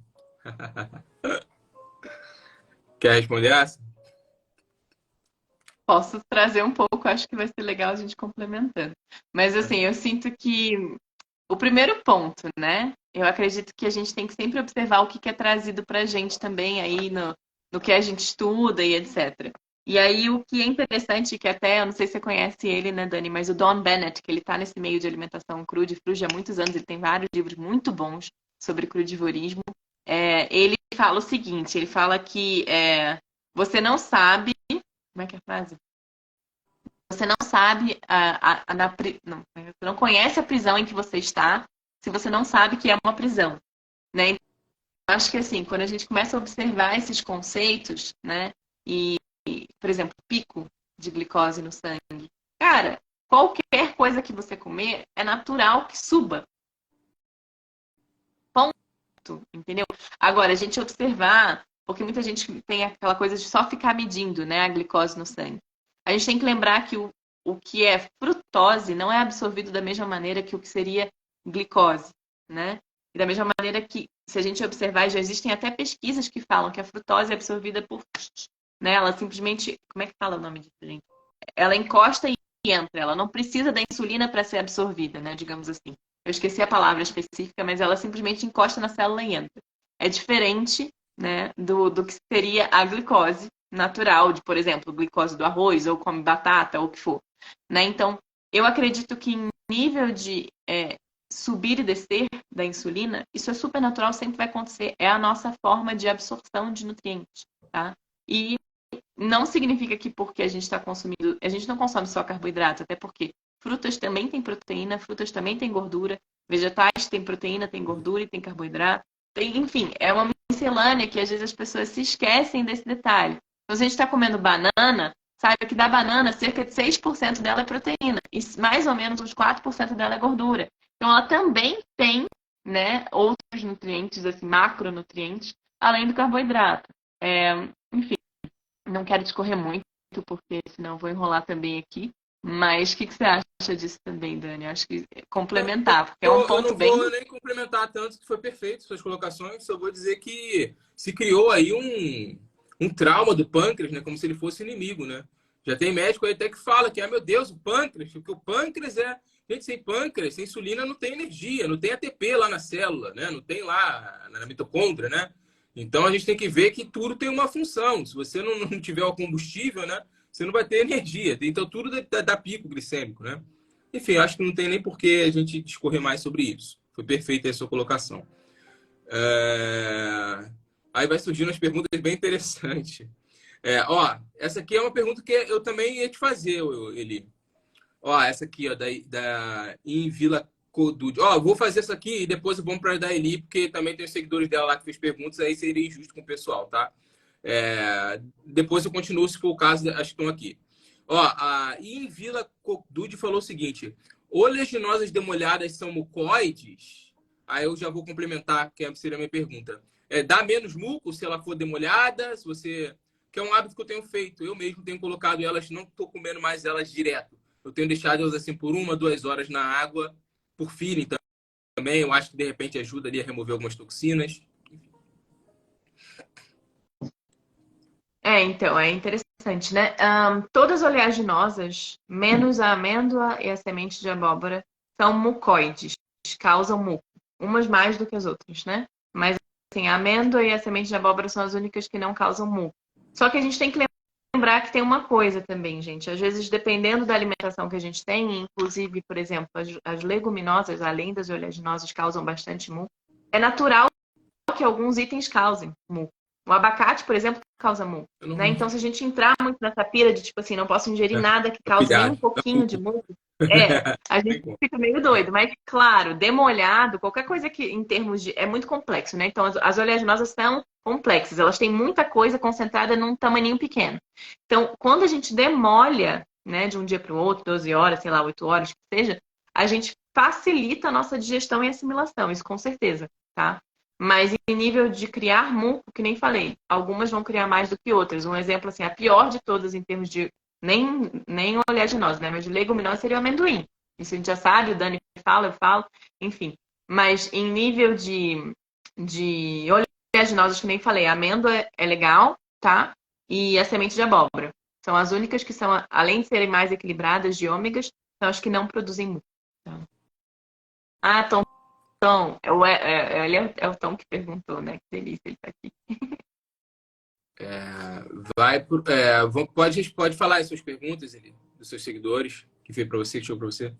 Quer responder essa? Posso trazer um pouco, acho que vai ser legal a gente complementando. Mas assim, eu sinto que o primeiro ponto, né? Eu acredito que a gente tem que sempre observar o que é trazido para a gente também aí no que a gente estuda e etc. E aí o que é interessante, que até, eu não sei se você conhece ele, né, Dani, mas o Don Bennett, que ele está nesse meio de alimentação crudifruge há muitos anos, ele tem vários livros muito bons sobre crudivorismo. Ele fala o seguinte, ele fala que você não sabe, como é que é a frase? Você não sabe, não, você não conhece a prisão em que você está se você não sabe que é uma prisão, né? Então, acho que assim, quando a gente começa a observar esses conceitos, né? E, por exemplo, pico de glicose no sangue, cara, qualquer coisa que você comer é natural que suba, ponto, entendeu? Agora, a gente observar, porque muita gente tem aquela coisa de só ficar medindo, né, a glicose no sangue. A gente tem que lembrar que o que é frutose não é absorvido da mesma maneira que o que seria glicose, né? E da mesma maneira que, se a gente observar, já existem até pesquisas que falam que a frutose é absorvida por, né? Ela simplesmente, como é que fala o nome disso, gente? Ela encosta e entra, ela não precisa da insulina para ser absorvida, né? Digamos assim. Eu esqueci a palavra específica, mas ela simplesmente encosta na célula e entra. É diferente, né, do que seria a glicose natural, de, por exemplo, glicose do arroz, ou come batata, ou o que for. Né? Então, eu acredito que em nível de subir e descer da insulina, isso é super natural, sempre vai acontecer. É a nossa forma de absorção de nutrientes, tá? E não significa que porque a gente está consumindo... A gente não consome só carboidrato, até porque frutas também têm proteína, frutas também têm gordura, vegetais têm proteína, têm gordura e têm carboidrato. Enfim, é uma miscelânea que às vezes as pessoas se esquecem desse detalhe. Então, se a gente está comendo banana, saiba que da banana, cerca de 6% dela é proteína. E mais ou menos uns 4% dela é gordura. Então, ela também tem, né, outros nutrientes, assim, macronutrientes, além do carboidrato. Enfim, não quero discorrer muito, porque senão eu vou enrolar também aqui. Mas o que você acha disso também, Dani? Acho que complementar, porque é um Eu não ponto bem... vou nem complementar tanto, que foi perfeito suas colocações, só vou dizer que se criou aí um trauma do pâncreas, né? Como se ele fosse inimigo, né? Já tem médico aí até que fala que, meu Deus, o pâncreas, porque o pâncreas é... Gente, sem pâncreas, sem insulina não tem energia, não tem ATP lá na célula, né? Não tem lá na mitocôndria, né? Então a gente tem que ver que tudo tem uma função. Se você não tiver o combustível, né? Você não vai ter energia. Então tudo dá pico glicêmico, né? Enfim, acho que não tem nem por que a gente discorrer mais sobre isso. Foi perfeita a sua colocação. Aí vai surgindo umas perguntas bem interessantes. Essa aqui é uma pergunta que eu também ia te fazer, Eli. Essa aqui, da em Vila Codud. Vou fazer essa aqui e depois vamos para a da Eli, porque também tem os seguidores dela lá que fez perguntas, aí seria injusto com o pessoal, tá? Depois eu continuo, se for o caso, as que estão aqui. A em Vila Codud falou o seguinte: oleaginosas demolhadas são mucoides? Aí eu já vou complementar, que seria a minha pergunta. Dá menos muco se ela for demolhada? Se você... Que é um hábito que eu tenho feito. Eu mesmo tenho colocado elas, não estou comendo mais elas direto. Eu tenho deixado elas assim por 1, 2 horas na água, por feeling também. Eu acho que de repente ajuda ali a remover algumas toxinas. Então, é interessante, né? Todas as oleaginosas, menos a amêndoa e a semente de abóbora, são mucoides, causam muco. Umas mais do que as outras, né? Mas, assim, a amêndoa e a semente de abóbora são as únicas que não causam muco. Só que a gente tem que lembrar que tem uma coisa também, gente. Às vezes, dependendo da alimentação que a gente tem, inclusive, por exemplo, as leguminosas, além das oleaginosas, causam bastante muco. É natural que alguns itens causem muco. O abacate, por exemplo, causa muco, Eu não, né? Então, se a gente entrar muito nessa pira de, tipo assim, não posso ingerir nada que cause nem um cuidado. pouquinho de muco, a gente Tem como. fica meio doido. Mas, claro, demolhado, qualquer coisa que, em termos de... É muito complexo, né? Então, as oleaginosas são complexas. Elas têm muita coisa concentrada num tamaninho pequeno. Então, quando a gente demolha, né, de um dia para o outro, 12 horas, sei lá, 8 horas, que seja, a gente facilita a nossa digestão e assimilação, isso com certeza, tá? Mas em nível de criar muco, que nem falei, algumas vão criar mais do que outras. Um exemplo, assim, a pior de todas em termos de nem oleaginosa, né? Mas de leguminosa seria o amendoim. Isso a gente já sabe, o Dani fala, eu falo, enfim. Mas em nível de oleaginosas, que nem falei, a amêndoa é legal, tá? E a semente de abóbora. São as únicas que são, além de serem mais equilibradas de ômegas, são as que não produzem muco. Tá? Ah, Tom, é o Tom que perguntou, né? Que delícia, ele tá aqui. A gente pode falar as suas perguntas, Eli, dos seus seguidores, que veio para você, que chegou para você.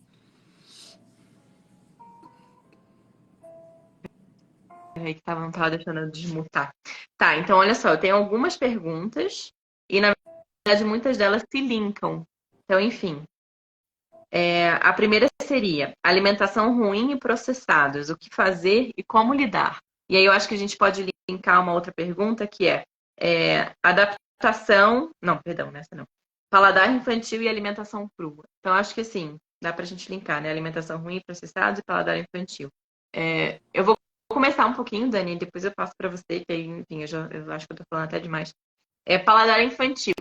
Aí que não tava deixando eu desmutar. Tá, então olha só, eu tenho algumas perguntas e na verdade muitas delas se linkam. Então, enfim, a primeira seria alimentação ruim e processados, o que fazer e como lidar? E aí eu acho que a gente pode linkar uma outra pergunta que adaptação, não, perdão, nessa não. Paladar infantil e alimentação crua. Então acho que assim, dá pra gente linkar, né? Alimentação ruim e processados e paladar infantil. Eu vou começar um pouquinho, Dani, e depois eu passo para você, que aí, enfim, eu acho que eu tô falando até demais. Paladar infantil.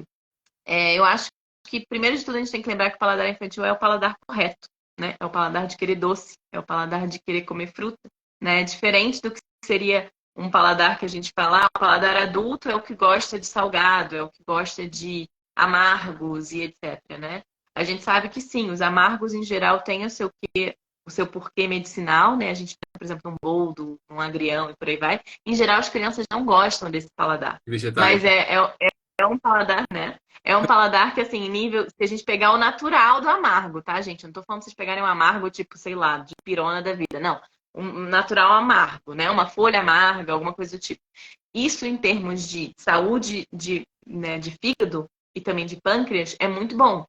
Eu acho que, primeiro de tudo, a gente tem que lembrar que o paladar infantil é o paladar correto, né? É o paladar de querer doce, é o paladar de querer comer fruta, né? Diferente do que seria um paladar que a gente fala, o paladar adulto é o que gosta de salgado, é o que gosta de amargos e etc, né? A gente sabe que sim, os amargos em geral têm o seu porquê medicinal, né? A gente tem, por exemplo, um boldo, um agrião e por aí vai. Em geral, as crianças não gostam desse paladar. Vegetais. Mas é um paladar, né? É um paladar que, assim, nível. Se a gente pegar o natural do amargo, tá, gente? Eu não tô falando pra vocês pegarem um amargo, tipo, sei lá, de pirona da vida. Não. Um natural amargo, né? Uma folha amarga, alguma coisa do tipo. Isso, em termos de saúde né, de fígado e também de pâncreas, é muito bom.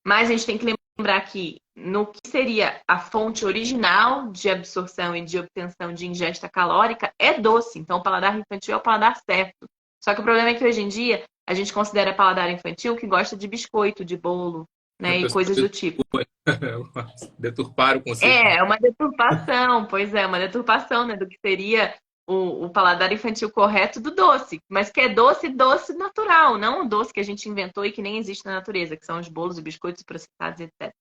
Mas a gente tem que lembrar que no que seria a fonte original de absorção e de obtenção de ingesta calórica é doce. Então, o paladar infantil é o paladar certo. Só que o problema é que hoje em dia a gente considera paladar infantil que gosta de biscoito, de bolo, A né, e pessoa coisas do tipo. deturpar o conceito. É uma deturpação, pois é, uma deturpação, né, do que seria o paladar infantil correto do doce. Mas que é doce, doce natural, não o doce que a gente inventou e que nem existe na natureza, que são os bolos e biscoitos processados, etc.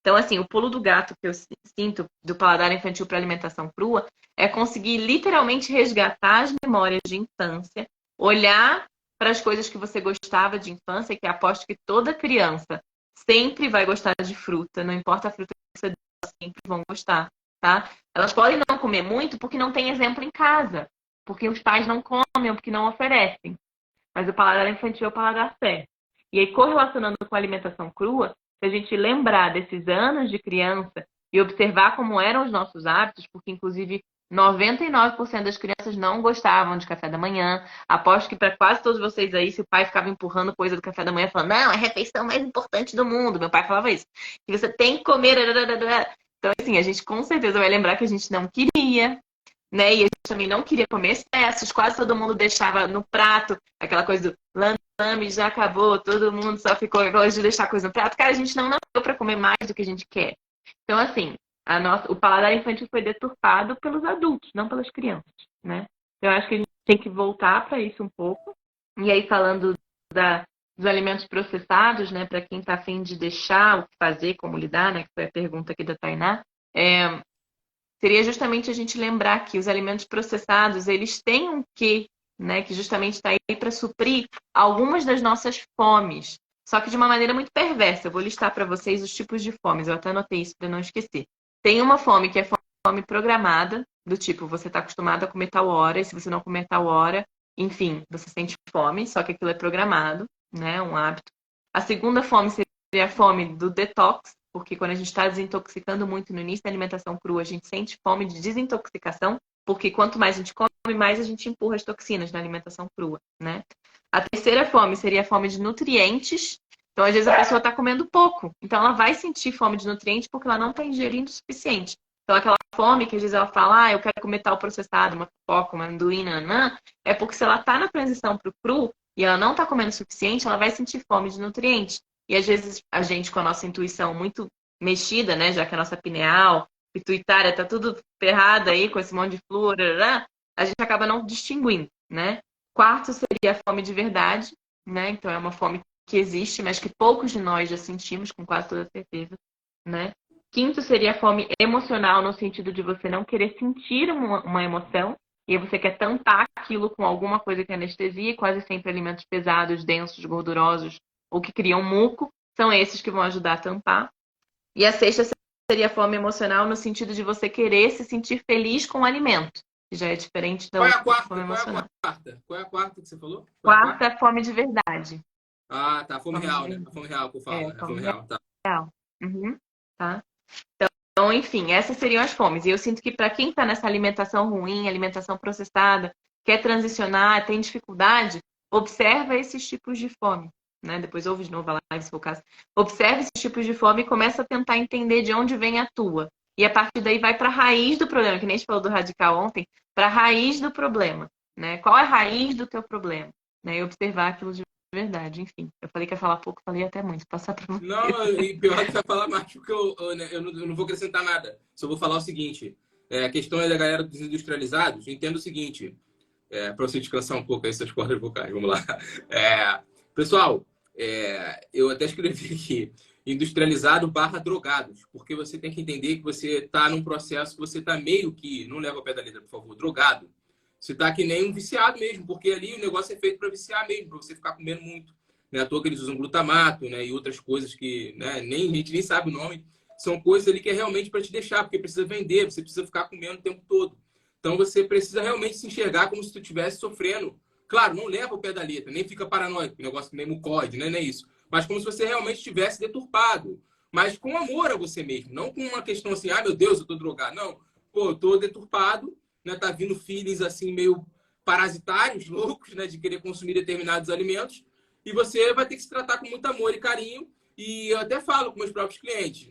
Então, assim, o pulo do gato que eu sinto do paladar infantil para alimentação crua é conseguir literalmente resgatar as memórias de infância, olhar para as coisas que você gostava de infância, que aposto que toda criança sempre vai gostar de fruta, não importa a fruta que você dê, elas sempre vão gostar, tá? Elas podem não comer muito porque não tem exemplo em casa, porque os pais não comem ou porque não oferecem. Mas o paladar infantil é o paladar certo. E aí, correlacionando com a alimentação crua, se a gente lembrar desses anos de criança e observar como eram os nossos hábitos, porque inclusive 99% das crianças não gostavam de café da manhã. Aposto que para quase todos vocês aí, se o pai ficava empurrando coisa do café da manhã, falando, não, é a refeição mais importante do mundo. Meu pai falava isso. Que você tem que comer. Então, assim, a gente com certeza vai lembrar que a gente não queria, né? E a gente também não queria comer excessos, quase todo mundo deixava no prato, aquela coisa do lame já acabou, todo mundo só ficou igual de deixar coisa no prato. Cara, a gente não nasceu para comer mais do que a gente quer. Então, assim, o paladar infantil foi deturpado pelos adultos, não pelas crianças, né? Então, eu acho que a gente tem que voltar para isso um pouco. E aí, falando dos alimentos processados, né, para quem está afim de deixar, o que fazer, como lidar, né, que foi a pergunta aqui da Tainá, seria justamente a gente lembrar que os alimentos processados, eles têm um quê, né, que justamente está aí para suprir algumas das nossas fomes, só que de uma maneira muito perversa. Eu vou listar para vocês os tipos de fomes, eu até anotei isso para não esquecer. Tem uma fome que é fome programada, do tipo, você está acostumado a comer tal hora, e se você não comer tal hora, enfim, você sente fome, só que aquilo é programado, né, um hábito. A segunda fome seria a fome do detox, porque quando a gente está desintoxicando muito no início da alimentação crua, a gente sente fome de desintoxicação, porque quanto mais a gente come, mais a gente empurra as toxinas na alimentação crua, né? A terceira fome seria a fome de nutrientes. Então, às vezes, a pessoa está comendo pouco. Então, ela vai sentir fome de nutrientes porque ela não está ingerindo o suficiente. Então, aquela fome que às vezes ela fala, eu quero comer tal processado, uma pipoca, uma amendoim, nanã, é porque se ela está na transição para o cru e ela não está comendo o suficiente, ela vai sentir fome de nutrientes. E às vezes a gente, com a nossa intuição muito mexida, né, já que a nossa pineal, pituitária, tá tudo ferrada aí com esse monte de flúor, a gente acaba não distinguindo, né? Quarto seria a fome de verdade, né? Então é uma fome que existe, mas que poucos de nós já sentimos com quase toda certeza, né? Quinto seria a fome emocional, no sentido de você não querer sentir uma emoção, e aí você quer tampar aquilo com alguma coisa que anestesia, quase sempre alimentos pesados, densos, gordurosos, ou que criam muco, são esses que vão ajudar a tampar. E a sexta seria a fome emocional, no sentido de você querer se sentir feliz com o alimento, que já é diferente da Qual é outra a quarta? fome Qual é a emocional. quarta? Qual é a quarta que você falou? Qual é a Quarta quarta? é a fome de verdade. Ah, tá. Fome Fome de real, né? A verdade. fome real que eu falo, É, né? A fome fome real, tá. real. Uhum, tá? Então, enfim, essas seriam as fomes. E eu sinto que para quem está nessa alimentação ruim, alimentação processada, quer transicionar, tem dificuldade, observa esses tipos de fome, né? Depois ouve de novo a live, se for o caso. Observa esses tipos de fome e começa a tentar entender de onde vem a tua. E a partir daí vai para a raiz do problema, que nem a gente falou do radical ontem, para a raiz do problema, né? Qual é a raiz do teu problema? Né? E observar aquilo de verdade. Enfim, eu falei que ia falar pouco, falei até muito. Passar para você. Não, e pior que vai falar mais, porque eu não vou acrescentar nada. Só vou falar o seguinte: a questão é da galera dos industrializados. Entenda o seguinte, para você descansar um pouco aí essas cordas vocais, vamos lá. Pessoal, eu até escrevi aqui: industrializado barra drogados, porque você tem que entender que você está num processo que você está meio que, não leva ao pé da letra, por favor, drogado. Você está que nem um viciado mesmo, porque ali o negócio é feito para viciar mesmo, para você ficar comendo muito. Não é à toa que eles usam glutamato, né, e outras coisas que, né, a gente nem sabe o nome. São coisas ali que é realmente para te deixar, porque precisa vender, você precisa ficar comendo o tempo todo. Então você precisa realmente se enxergar como se tu estivesse sofrendo. Claro, não leva o pé da letra, nem fica paranoico, negócio que nem mucoide, né, não é isso. Mas como se você realmente estivesse deturpado. Mas com amor a você mesmo, não com uma questão assim, meu Deus, eu tô drogado. Não, pô, eu tô deturpado, né, tá vindo feelings assim meio parasitários, loucos, né, de querer consumir determinados alimentos. E você vai ter que se tratar com muito amor e carinho. E eu até falo com meus próprios clientes.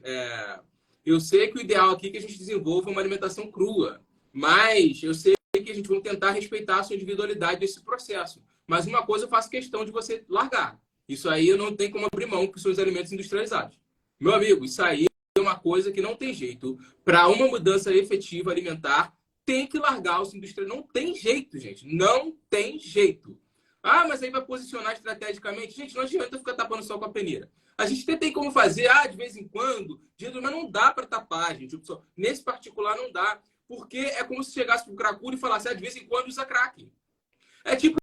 Eu sei que o ideal aqui é que a gente desenvolva uma alimentação crua. Mas eu sei que a gente vai tentar respeitar a sua individualidade nesse processo. Mas uma coisa eu faço questão de você largar. Isso aí eu não tenho como abrir mão, que são os alimentos industrializados. Meu amigo, isso aí é uma coisa que não tem jeito. Para uma mudança efetiva alimentar, tem que largar os industriais. Não tem jeito, gente. Não tem jeito. Mas aí vai posicionar estrategicamente. Gente, não adianta ficar tapando só com a peneira. A gente até tem como fazer, de vez em quando, mas não dá para tapar, gente. Nesse particular não dá. Porque é como se chegasse pro cracudo e falasse, de vez em quando usa crack. É tipo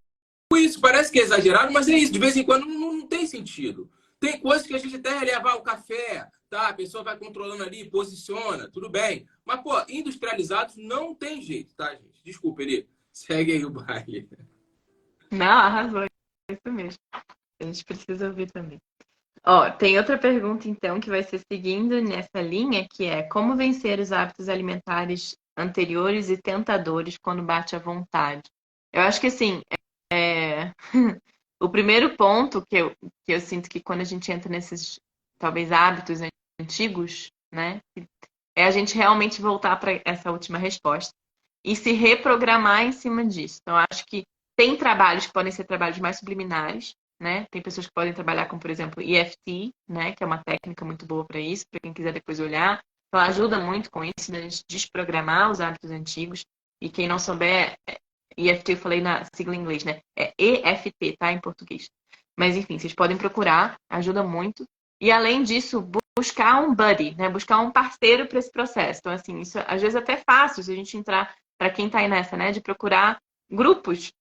isso, parece que é exagerado, mas é isso. De vez em quando não tem sentido. Tem coisas que a gente até levar o café, tá? A pessoa vai controlando ali, posiciona, tudo bem. Mas, pô, industrializados não tem jeito, tá, gente? Desculpa, ele segue aí o baile. Não, arrasou. É isso mesmo. A gente precisa ouvir também. Ó, tem outra pergunta, então, que vai ser seguindo nessa linha, que é como vencer os hábitos alimentares anteriores e tentadores quando bate à vontade? Eu acho que, assim, o primeiro ponto que eu sinto que quando a gente entra nesses, talvez, hábitos antigos, né, é a gente realmente voltar para essa última resposta e se reprogramar em cima disso. Então, eu acho que tem trabalhos que podem ser trabalhos mais subliminares, né? Tem pessoas que podem trabalhar com, por exemplo, EFT, né? Que é uma técnica muito boa para isso, para quem quiser depois olhar. Ela ajuda muito com isso, né? A gente desprogramar os hábitos antigos. E quem não souber, EFT eu falei na sigla em inglês, né? É EFT, tá? Em português. Mas enfim, vocês podem procurar, ajuda muito. E além disso, buscar um buddy, né? Buscar um parceiro para esse processo. Então, assim, isso às vezes é até fácil se a gente entrar, para quem está aí nessa, né? De procurar grupos,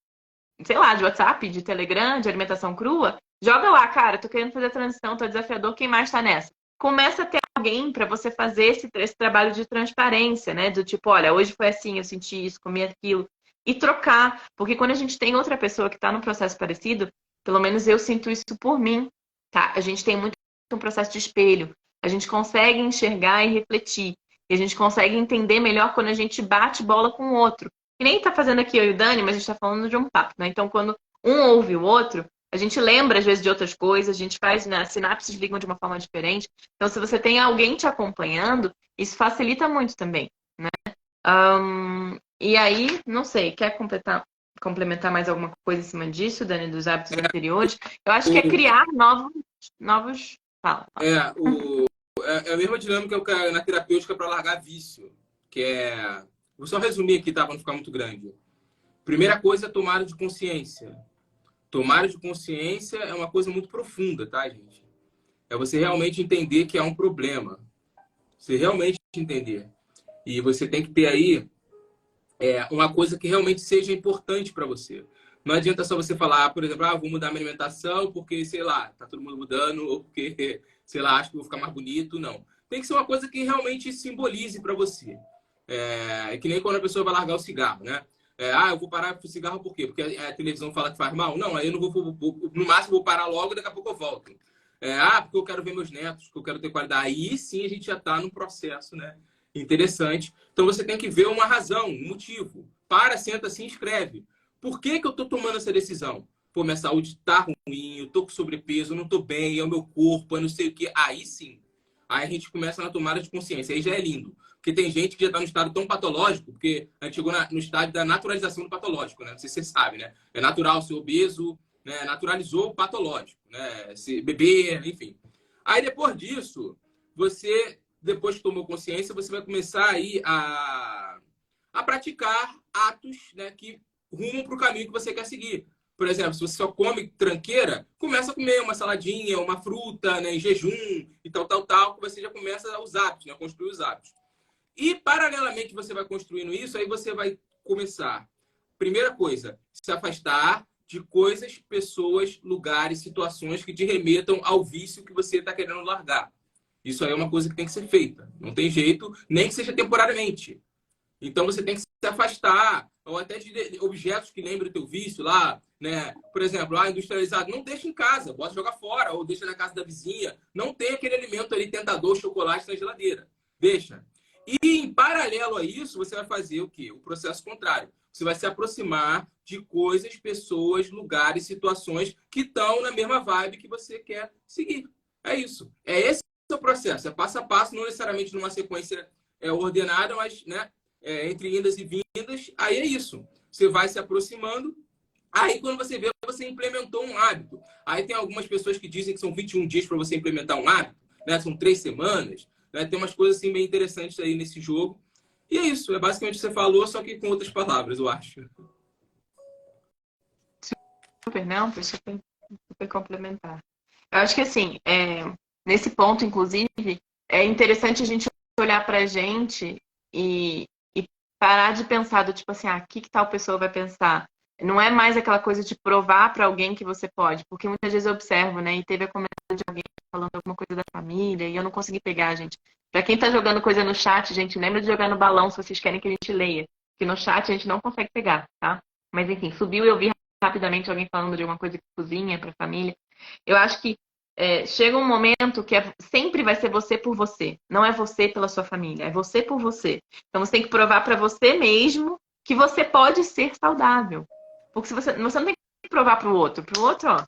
sei lá, de WhatsApp, de Telegram, de alimentação crua, joga lá, cara, tô querendo fazer a transição, tô desafiador, quem mais tá nessa? Começa a ter alguém para você fazer esse trabalho de transparência, né? Do tipo, olha, hoje foi assim, eu senti isso, comi aquilo. E trocar, porque quando a gente tem outra pessoa que está num processo parecido, pelo menos eu sinto isso por mim, tá? A gente tem muito um processo de espelho. A gente consegue enxergar e refletir. E a gente consegue entender melhor quando a gente bate bola com o outro. que nem tá fazendo aqui eu e o Dani, mas a gente tá falando de um papo, né? Então, quando um ouve o outro, a gente lembra, às vezes, de outras coisas, a gente faz, né? As sinapses ligam de uma forma diferente. Então, se você tem alguém te acompanhando, isso facilita muito também. E aí, não sei, quer complementar mais alguma coisa em cima disso, Dani, dos hábitos anteriores? Eu acho que é criar novos... Fala. É a mesma dinâmica na terapêutica para largar vício, que é... Vou só resumir aqui, tá? Para não ficar muito grande. Primeira coisa é tomada de consciência. Tomada de consciência é uma coisa muito profunda, tá, gente? É você realmente entender que há um problema. Você realmente entender. E você tem que ter aí uma coisa que realmente seja importante para você. Não adianta só você falar, por exemplo, vou mudar minha alimentação porque, sei lá, tá todo mundo mudando, ou porque, sei lá, acho que vou ficar mais bonito. Não. Tem que ser uma coisa que realmente simbolize para você. É que nem quando a pessoa vai largar o cigarro, né? Eu vou parar com o cigarro por quê? Porque a televisão fala que faz mal? Não, aí eu não vou, no máximo vou parar logo e daqui a pouco eu volto. Porque eu quero ver meus netos, porque eu quero ter qualidade. Aí sim a gente já está num processo, né? Interessante. Então você tem que ver uma razão, um motivo. Para, senta assim e escreve. Por que que eu estou tomando essa decisão? Pô, minha saúde está ruim, eu estou com sobrepeso, eu não estou bem, é o meu corpo, eu não sei o quê. Aí sim. Aí a gente começa na tomada de consciência. Aí já é lindo. Porque tem gente que já está no estado tão patológico, porque a gente chegou no estádio da naturalização do patológico, né? Não sei se você sabe, né? É natural ser obeso, né? Naturalizou o patológico, né? Se beber, enfim. Aí depois disso, depois que tomou consciência, você vai começar aí a praticar atos, né, que rumam para o caminho que você quer seguir. Por exemplo, se você só come tranqueira, começa a comer uma saladinha, uma fruta, né, em jejum e tal, que você já começa os hábitos, né, construir os hábitos. E, paralelamente, você vai construindo isso, aí você vai começar. Primeira coisa, se afastar de coisas, pessoas, lugares, situações que te remetam ao vício que você está querendo largar. Isso aí é uma coisa que tem que ser feita. Não tem jeito, nem que seja temporariamente. Então, você tem que se afastar, ou até de objetos que lembrem o teu vício lá, né? Por exemplo, industrializado, não deixa em casa, bota jogar fora, ou deixa na casa da vizinha. Não tem aquele alimento ali tentador, chocolate na geladeira. Deixa. E, em paralelo a isso, você vai fazer o quê? O processo contrário. Você vai se aproximar de coisas, pessoas, lugares, situações que estão na mesma vibe que você quer seguir. É isso. É esse o processo. É passo a passo, não necessariamente numa sequência ordenada, mas, né, entre indas e vindas. Aí é isso. Você vai se aproximando. Aí, quando você vê, você implementou um hábito. Aí tem algumas pessoas que dizem que são 21 dias para você implementar um hábito, né? São 3 semanas. Né? Tem umas coisas assim bem interessantes aí nesse jogo. E é isso. É basicamente o que você falou, só que com outras palavras, eu acho. Super, não, foi super complementar. Eu acho que, assim, nesse ponto, inclusive, é interessante a gente olhar pra gente e parar de pensar do tipo assim, o que tal pessoa vai pensar? Não é mais aquela coisa de provar pra alguém que você pode, porque muitas vezes eu observo, né, e teve a comentário de alguém falando alguma coisa da família e eu não consegui pegar, gente. Pra quem tá jogando coisa no chat, gente, lembra de jogar no balão se vocês querem que a gente leia, que no chat a gente não consegue pegar, tá? Mas enfim, subiu e eu vi rapidamente alguém falando de alguma coisa que cozinha pra família. Eu acho que chega um momento que sempre vai ser você por você. Não é você pela sua família, é você por você. Então você tem que provar para você mesmo que você pode ser saudável. Porque se você não tem que provar para o outro. Para o outro, ó,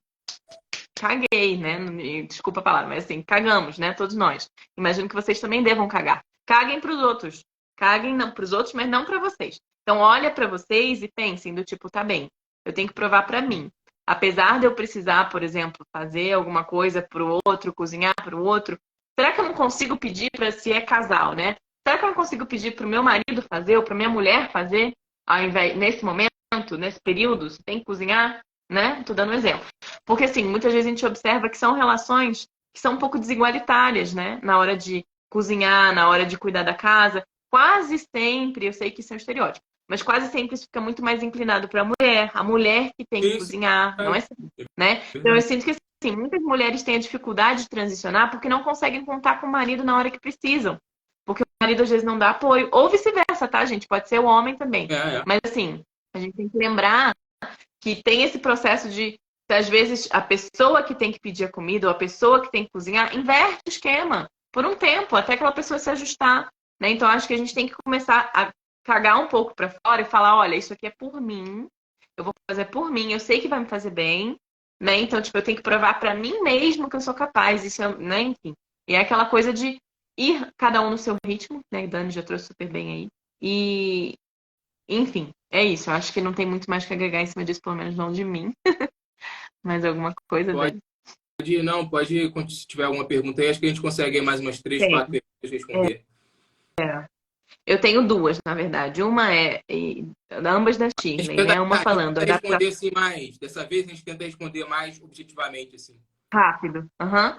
caguei, né? Desculpa a palavra, mas assim, cagamos, né? Todos nós. Imagino que vocês também devam cagar. Caguem para os outros. Caguem para os outros, mas não para vocês. Então olha para vocês e pensem do tipo, tá bem, eu tenho que provar para mim. Apesar de eu precisar, por exemplo, fazer alguma coisa para o outro, cozinhar para o outro, será que eu não consigo pedir para se é casal, né? Será que eu não consigo pedir para o meu marido fazer ou para minha mulher fazer, ao invés nesse momento, nesse período, se tem que cozinhar, né? Tô dando um exemplo. Porque assim, muitas vezes a gente observa que são relações que são um pouco desigualitárias, né? Na hora de cozinhar, na hora de cuidar da casa, quase sempre, eu sei que isso é um estereótipo, mas quase sempre isso fica muito mais inclinado para a mulher que tem que cozinhar, não é sempre, né? Então eu sinto que assim, muitas mulheres têm a dificuldade de transicionar porque não conseguem contar com o marido na hora que precisam. Porque o marido às vezes não dá apoio, ou vice-versa, tá, gente? Pode ser o homem também. Mas assim, a gente tem que lembrar que tem esse processo de, às vezes, a pessoa que tem que pedir a comida ou a pessoa que tem que cozinhar, inverte o esquema por um tempo, até aquela pessoa se ajustar, né? Então acho que a gente tem que começar a cagar um pouco pra fora e falar, olha, isso aqui é por mim, eu vou fazer por mim, eu sei que vai me fazer bem, né? Então, tipo, eu tenho que provar pra mim mesmo que eu sou capaz, isso, né? Enfim. E é aquela coisa de ir cada um no seu ritmo, né? O Dani já trouxe super bem aí. E, enfim, é isso. Eu acho que não tem muito mais que agregar em cima disso, pelo menos não de mim. Mais alguma coisa, Pode, Dani? não, pode, se tiver alguma pergunta aí, acho que a gente consegue mais umas três, Tem. quatro perguntas responder. Eu tenho duas, na verdade. Uma ambas da A gente Shirley, tenta, né? Uma a gente falando tenta responder assim mais. Dessa vez a gente tenta responder mais objetivamente, assim. rápido. Aham.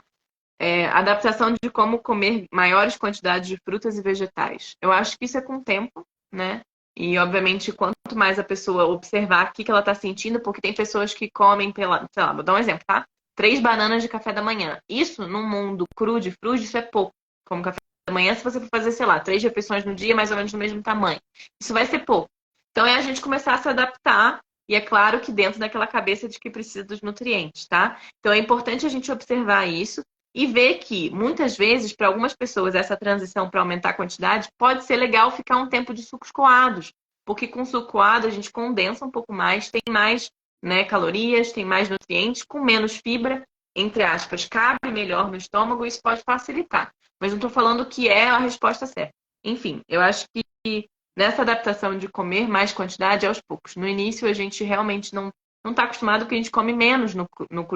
Adaptação de como comer maiores quantidades de frutas e vegetais. Eu acho que isso é com o tempo, né? E, obviamente, quanto mais a pessoa observar o que ela está sentindo, porque tem pessoas que comem pela. Sei lá, vou dar um exemplo, tá? 3 bananas de café da manhã. Isso, num mundo cru de frutas, isso é pouco. Como café da manhã, se você for fazer, sei lá, 3 refeições no dia, mais ou menos do mesmo tamanho. Isso vai ser pouco. Então, é a gente começar a se adaptar. E é claro que dentro daquela cabeça de que precisa dos nutrientes, tá? Então, é importante a gente observar isso e ver que, muitas vezes, para algumas pessoas, essa transição para aumentar a quantidade pode ser legal ficar um tempo de sucos coados, porque com suco coado a gente condensa um pouco mais, tem mais, né, calorias, tem mais nutrientes, com menos fibra, entre aspas, cabe melhor no estômago e isso pode facilitar. Mas não estou falando que é a resposta certa. Enfim, eu acho que nessa adaptação de comer mais quantidade é aos poucos. No início, a gente realmente não está acostumado porque a gente come menos no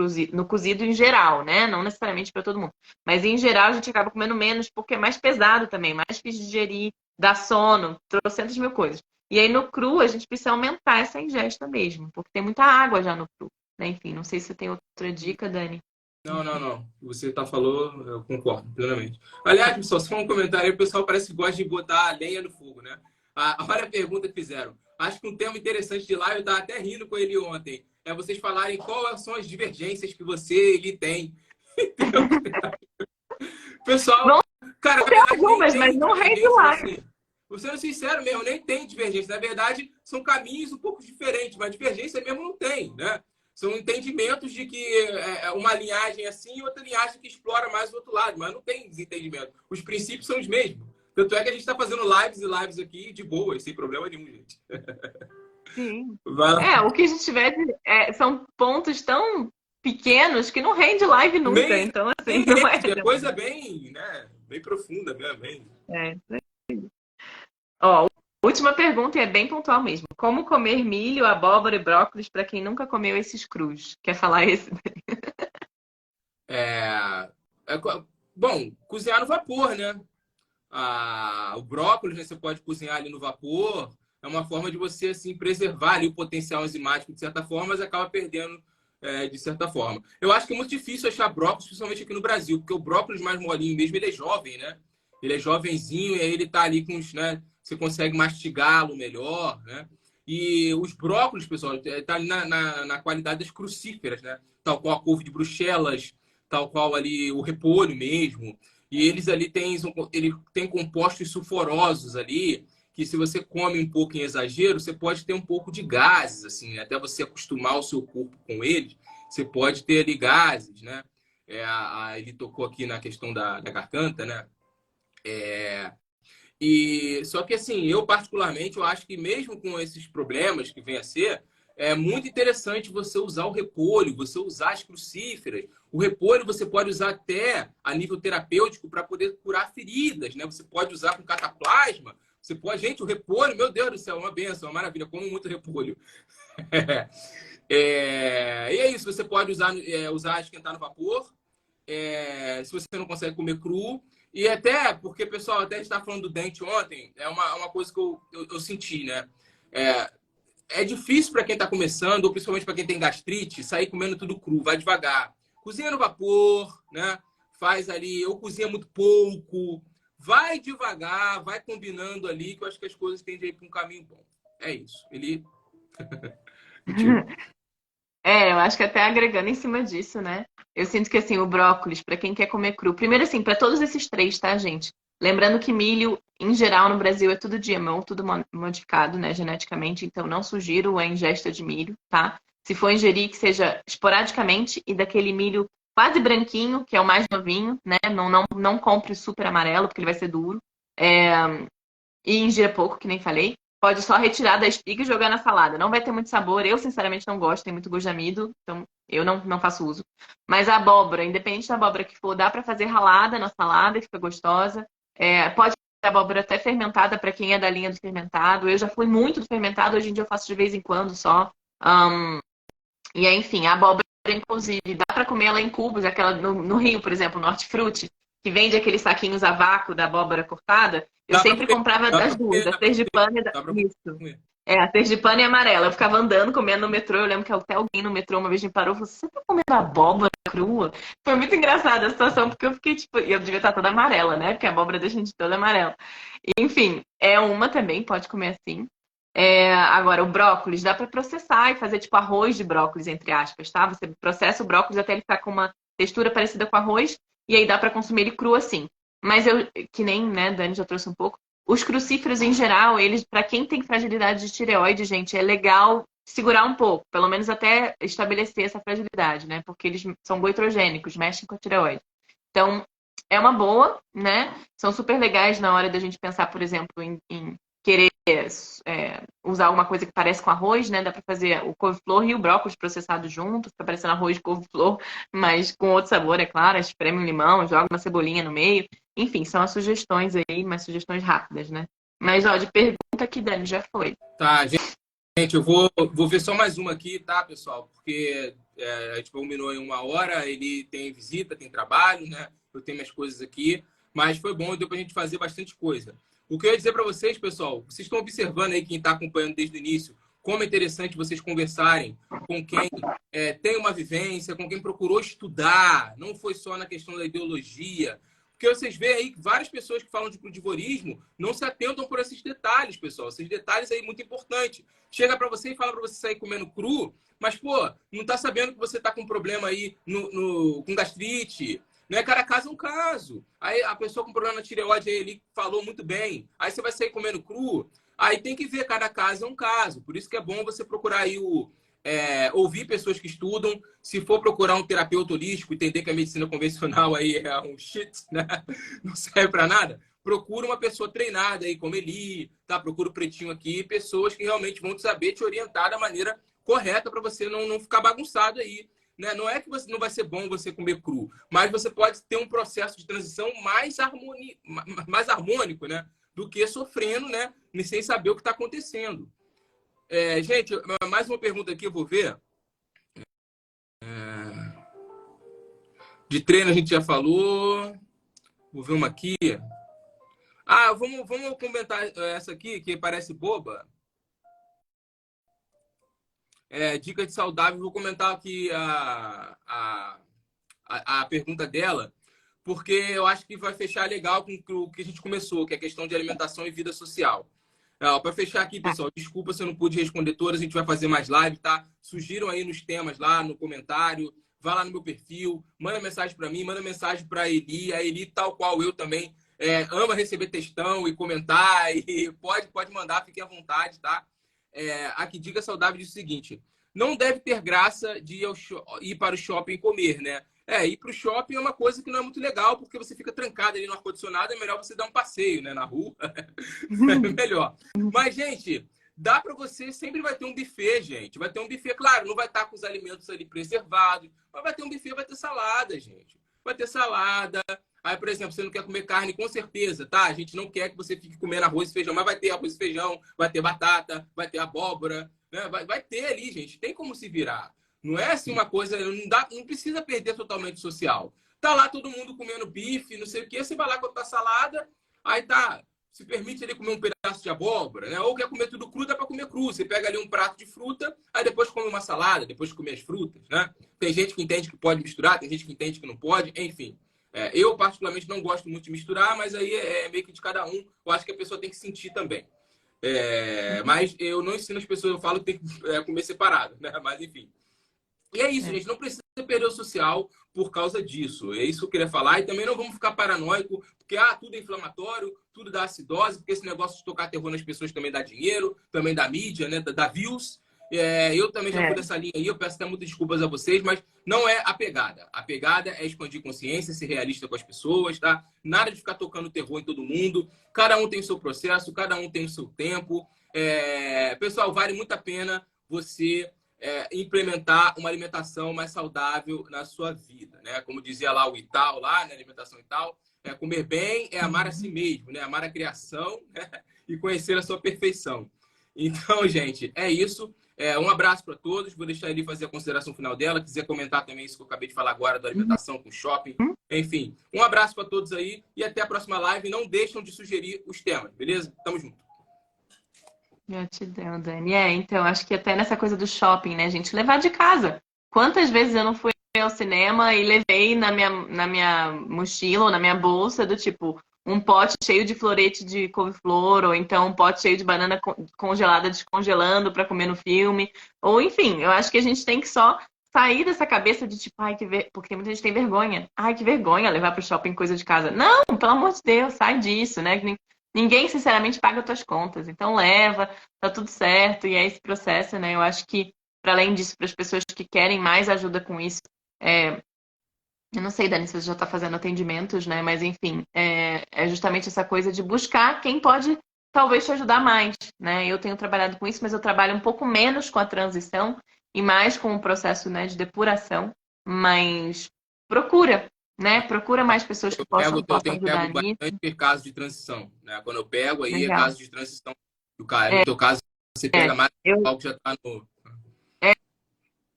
cozido em geral, né? Não necessariamente para todo mundo. Mas em geral a gente acaba comendo menos porque é mais pesado também, mais difícil de digerir, dá sono, trocentas mil coisas. E aí no cru a gente precisa aumentar essa ingesta mesmo, porque tem muita água já no cru. Né? Enfim, não sei se você tem outra dica, Dani. Não, não, não. Você falou, eu concordo plenamente. Aliás, pessoal, só um comentário aí, o pessoal parece que gosta de botar lenha no fogo, né? Olha a pergunta que fizeram. Acho que um tema interessante de live, eu estava até rindo com ele ontem, é vocês falarem quais são as divergências que você e ele tem. Pessoal, Vão cara, na ter verdade, nem algumas, mas tem não rende divergências lá. assim. Vou ser sincero mesmo, nem tem divergência. Na verdade, são caminhos um pouco diferentes, mas divergência mesmo não tem, né? São entendimentos de que uma linhagem assim e outra linhagem que explora mais o outro lado, mas não tem desentendimento. Os princípios são os mesmos. Tanto é que a gente está fazendo lives e lives aqui de boa, sem problema nenhum, gente. Sim. Vai lá. O que a gente tiver são pontos tão pequenos que não rende live nunca. Nem, Então, nem assim, não é. rede, é coisa bem, né, bem profunda mesmo. Bem... É. Ó, última pergunta e é bem pontual mesmo. Como comer milho, abóbora e brócolis para quem nunca comeu esses crus? Quer falar esse? É, bom, cozinhar no vapor, né? O brócolis, né, você pode cozinhar ali no vapor. É uma forma de você assim preservar ali o potencial enzimático de certa forma, mas acaba perdendo de certa forma. Eu acho que é muito difícil achar brócolis, principalmente aqui no Brasil, porque o brócolis mais molinho mesmo, ele é jovem, né? Ele é jovenzinho e aí ele tá ali com os, né? Você consegue mastigá-lo melhor, né? E os brócolis, pessoal, tá ali na qualidade das crucíferas, né? Tal qual a couve de Bruxelas, tal qual ali o repolho mesmo. E eles ali ele tem compostos sulfurosos ali, que se você come um pouco em exagero, você pode ter um pouco de gases, assim, né? Até você acostumar o seu corpo com eles, você pode ter ali gases, né? Ele tocou aqui na questão da garganta, né? E só que assim, eu particularmente, eu acho que mesmo com esses problemas que vem a ser, é muito interessante você usar o repolho, você usar as crucíferas. O repolho você pode usar até a nível terapêutico para poder curar feridas, né? Você pode usar com cataplasma. Você pode, gente, o repolho, meu Deus do céu, é uma benção, é uma maravilha. Como muito repolho. E é isso, você pode usar esquentar no vapor. Se você não consegue comer cru. E até, porque, pessoal, até a gente estava falando do dente ontem, é uma coisa que eu senti, né? É difícil para quem está começando, ou principalmente para quem tem gastrite, sair comendo tudo cru, vai devagar. Cozinha no vapor, né? Faz ali, ou cozinha muito pouco. Vai devagar, vai combinando ali, que eu acho que as coisas tendem a ir para um caminho bom. É isso. Ele. Contigo. Eu acho que até agregando em cima disso, né? Eu sinto que assim, o brócolis, para quem quer comer cru, primeiro assim, para todos esses três, tá, gente? Lembrando que milho, em geral, no Brasil é tudo GMO, tudo modificado, né, geneticamente, então não sugiro a ingesta de milho, tá? Se for ingerir, que seja esporadicamente e daquele milho quase branquinho, que é o mais novinho, né? Não compre o super amarelo, porque ele vai ser duro. e ingira pouco, que nem falei. Pode só retirar da espiga e jogar na salada. Não vai ter muito sabor. Eu, sinceramente, não gosto. Tem muito gosto de amido. Então, eu não faço uso. Mas a abóbora, independente da abóbora que for, dá pra fazer ralada na salada e fica gostosa. Pode ter abóbora até fermentada para quem é da linha do fermentado. Eu já fui muito do fermentado. Hoje em dia eu faço de vez em quando só. E aí, enfim, a abóbora, inclusive, dá pra comer ela em cubos. Aquela no Rio, por exemplo, no Hortifruti, que vende aqueles saquinhos a vácuo da abóbora cortada. Eu Dá pra sempre comer, comprava dá das pra duas, comer, da dá pra comer, sergipana e da... dá pra Isso. comer. A sergipana e a amarela. Eu ficava andando, comendo no metrô. Eu lembro que até alguém no metrô uma vez me parou e falou: Você tá comendo abóbora crua? Foi muito engraçada a situação, porque eu fiquei tipo. Eu devia estar toda amarela, né? Porque a abóbora deixa a gente toda amarela. Enfim, é uma também, pode comer assim. Agora, o brócolis dá para processar e fazer tipo arroz de brócolis, entre aspas, tá? Você processa o brócolis até ele ficar com uma textura parecida com arroz, e aí dá para consumir ele cru assim. Mas que nem, né, Dani já trouxe um pouco. Os crucíferos, em geral, eles, para quem tem fragilidade de tireoide, gente, é legal segurar um pouco, pelo menos até estabelecer essa fragilidade, né? Porque eles são goitrogênicos, mexem com a tireoide. Então, é uma boa, né? São super legais na hora da gente pensar, por exemplo, em querer usar alguma coisa que parece com arroz, né? Dá para fazer o couve-flor e o brócolis processado junto, fica parecendo arroz de couve-flor, mas com outro sabor, é claro. Espreme um limão, joga uma cebolinha no meio. Enfim, são as sugestões aí, mas sugestões rápidas, né? Mas, ó, de pergunta que Dani já foi. Tá, gente, eu vou ver só mais uma aqui, tá, pessoal? Porque a gente combinou em 1 hora, ele tem visita, tem trabalho, né? Eu tenho minhas coisas aqui, mas foi bom, deu pra gente fazer bastante coisa. O que eu ia dizer para vocês, pessoal, vocês estão observando aí, quem está acompanhando desde o início, como é interessante vocês conversarem com quem tem uma vivência, com quem procurou estudar, não foi só na questão da ideologia. Porque vocês veem aí que várias pessoas que falam de crudivorismo não se atentam por esses detalhes, pessoal. Esses detalhes aí muito importantes. Chega para você e fala para você sair comendo cru, mas, pô, não tá sabendo que você tá com problema aí com gastrite. Né? Cada caso é um caso. Aí a pessoa com problema na tireoide aí, ele falou muito bem. Aí você vai sair comendo cru. Aí tem que ver, cada caso é um caso. Por isso que é bom você procurar aí ouvir pessoas que estudam. Se for procurar um terapeuta holístico, entender que a medicina convencional aí é um shit, né? Não serve para nada. Procura uma pessoa treinada aí, como Eli, tá? Procura o Pretinho aqui, pessoas que realmente vão saber te orientar da maneira correta para você não ficar bagunçado aí. Né? Não é que não vai ser bom você comer cru, mas você pode ter um processo de transição mais harmônico, né? Do que sofrendo, né? Sem saber o que está acontecendo. Gente, mais uma pergunta aqui, eu vou ver. De treino a gente já falou. Vou ver uma aqui. Vamos comentar essa aqui, que parece boba. Dica de saudável. Vou comentar aqui a pergunta dela, porque eu acho que vai fechar legal com o que a gente começou, que é a questão de alimentação e vida social. Para fechar aqui, pessoal, desculpa se eu não pude responder todas, a gente vai fazer mais live, tá? Sugiram aí nos temas lá no comentário, vá lá no meu perfil, manda mensagem para mim, manda mensagem para a Eli, tal qual eu também, ama receber textão e comentar, e pode mandar, fique à vontade, tá? Aqui, dica saudável diz o seguinte: não deve ter graça de ir para o shopping comer, né? Ir para o shopping é uma coisa que não é muito legal, porque você fica trancado ali no ar-condicionado, é melhor você dar um passeio, né, na rua. É melhor. Mas, gente, dá para você, sempre vai ter um buffet, gente. Vai ter um buffet, claro, não vai estar com os alimentos ali preservados, mas vai ter um buffet, vai ter salada, gente. Vai ter salada. Aí, por exemplo, você não quer comer carne, com certeza, tá? A gente não quer que você fique comendo arroz e feijão, mas vai ter arroz e feijão, vai ter batata, vai ter abóbora, né? Vai ter ali, gente. Tem como se virar. Não é assim uma coisa, não precisa perder totalmente o social. Tá lá todo mundo comendo bife, não sei o quê, você vai lá com a tua salada, aí tá, se permite ali comer um pedaço de abóbora, né? Ou quer comer tudo cru, dá para comer cru. Você pega ali um prato de fruta, aí depois come uma salada, depois come as frutas, né? Tem gente que entende que pode misturar, tem gente que entende que não pode, enfim. Eu, particularmente, não gosto muito de misturar, mas aí é meio que de cada um. Eu acho que a pessoa tem que sentir também. Mas eu não ensino as pessoas, eu falo que tem que comer separado, né? Mas, enfim. E é isso, gente. Não precisa perder o social por causa disso. É isso que eu queria falar. E também não vamos ficar paranoico, porque tudo é inflamatório, tudo dá acidose, porque esse negócio de tocar terror nas pessoas também dá dinheiro, também dá mídia, né? Dá views. Eu também já fui É. dessa linha aí, eu peço até muitas desculpas a vocês, mas não é a pegada. A pegada é expandir consciência, ser realista com as pessoas, tá? Nada de ficar tocando terror em todo mundo. Cada um tem o seu processo, cada um tem o seu tempo. Pessoal, vale muito a pena você implementar uma alimentação mais saudável na sua vida, né? Como dizia lá o Ital, lá, né? Alimentação e tal. Comer bem é amar a si mesmo, né? Amar a criação, né? E conhecer a sua perfeição. Então, gente, é isso. Um abraço para todos. Vou deixar ele fazer a consideração final dela. Quiser comentar também isso que eu acabei de falar agora da alimentação com shopping. Enfim, um abraço para todos aí e até a próxima live. Não deixam de sugerir os temas, beleza? Tamo junto. Gratidão, Dani. Então, acho que até nessa coisa do shopping, né, gente? Levar de casa. Quantas vezes eu não fui ao cinema e levei na minha mochila ou na minha bolsa do tipo um pote cheio de florete de couve-flor, ou então um pote cheio de banana congelada descongelando para comer no filme. Ou enfim, eu acho que a gente tem que só sair dessa cabeça de tipo, porque muita gente tem vergonha. Ai, que vergonha levar pro shopping coisa de casa. Não, pelo amor de Deus, sai disso, né? Ninguém, sinceramente, paga tuas contas. Então, leva, tá tudo certo. E é esse processo, né? Eu acho que, para além disso, para as pessoas que querem mais ajuda com isso, eu não sei, Dani, se você já está fazendo atendimentos, né? Mas, enfim, é justamente essa coisa de buscar quem pode, talvez, te ajudar mais, né? Eu tenho trabalhado com isso, mas eu trabalho um pouco menos com a transição e mais com o processo, né, de depuração. Mas procura, né? Procura mais pessoas que possam Eu ajudar pego nisso. bastante caso de transição, né? Quando eu pego, aí é Legal. caso de transição. No teu caso, você pega mais o Eu, que já está no...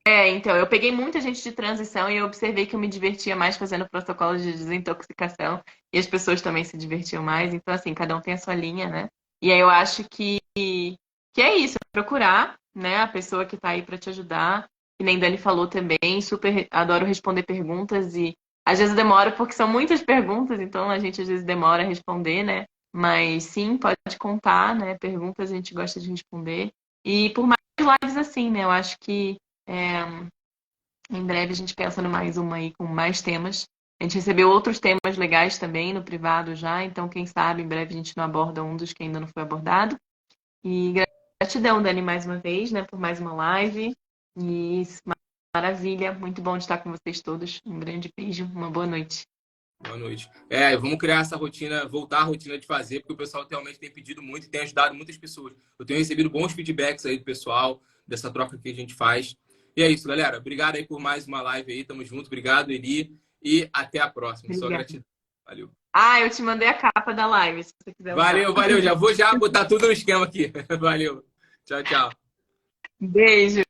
então, eu peguei muita gente de transição e eu observei que eu me divertia mais fazendo protocolo de desintoxicação e as pessoas também se divertiam mais. Então, assim, cada um tem a sua linha, né? E aí eu acho que é isso, é procurar, né, a pessoa que tá aí para te ajudar. Que nem Dani falou também, super adoro responder perguntas e às vezes demora porque são muitas perguntas, então a gente às vezes demora a responder, né? Mas sim, pode contar, né? Perguntas a gente gosta de responder. E por mais lives assim, né? Eu acho que em breve a gente pensa no mais uma aí com mais temas. A gente recebeu outros temas legais também no privado já, então quem sabe em breve a gente não aborda um dos que ainda não foi abordado. E gratidão, Dani, mais uma vez, né, por mais uma live. E maravilha, muito bom de estar com vocês todos. Um grande beijo, uma boa noite. Boa noite. Vamos criar essa rotina, voltar à rotina de fazer, porque o pessoal realmente tem pedido muito e tem ajudado muitas pessoas. Eu tenho recebido bons feedbacks aí do pessoal, dessa troca que a gente faz. E é isso, galera. Obrigado aí por mais uma live aí. Tamo junto. Obrigado, Eli. E até a próxima. Só Obrigada. gratidão. Valeu. Eu te mandei a capa da live, se você quiser usar. Valeu. Já vou botar tudo no esquema aqui. Valeu. Tchau, tchau. Beijo.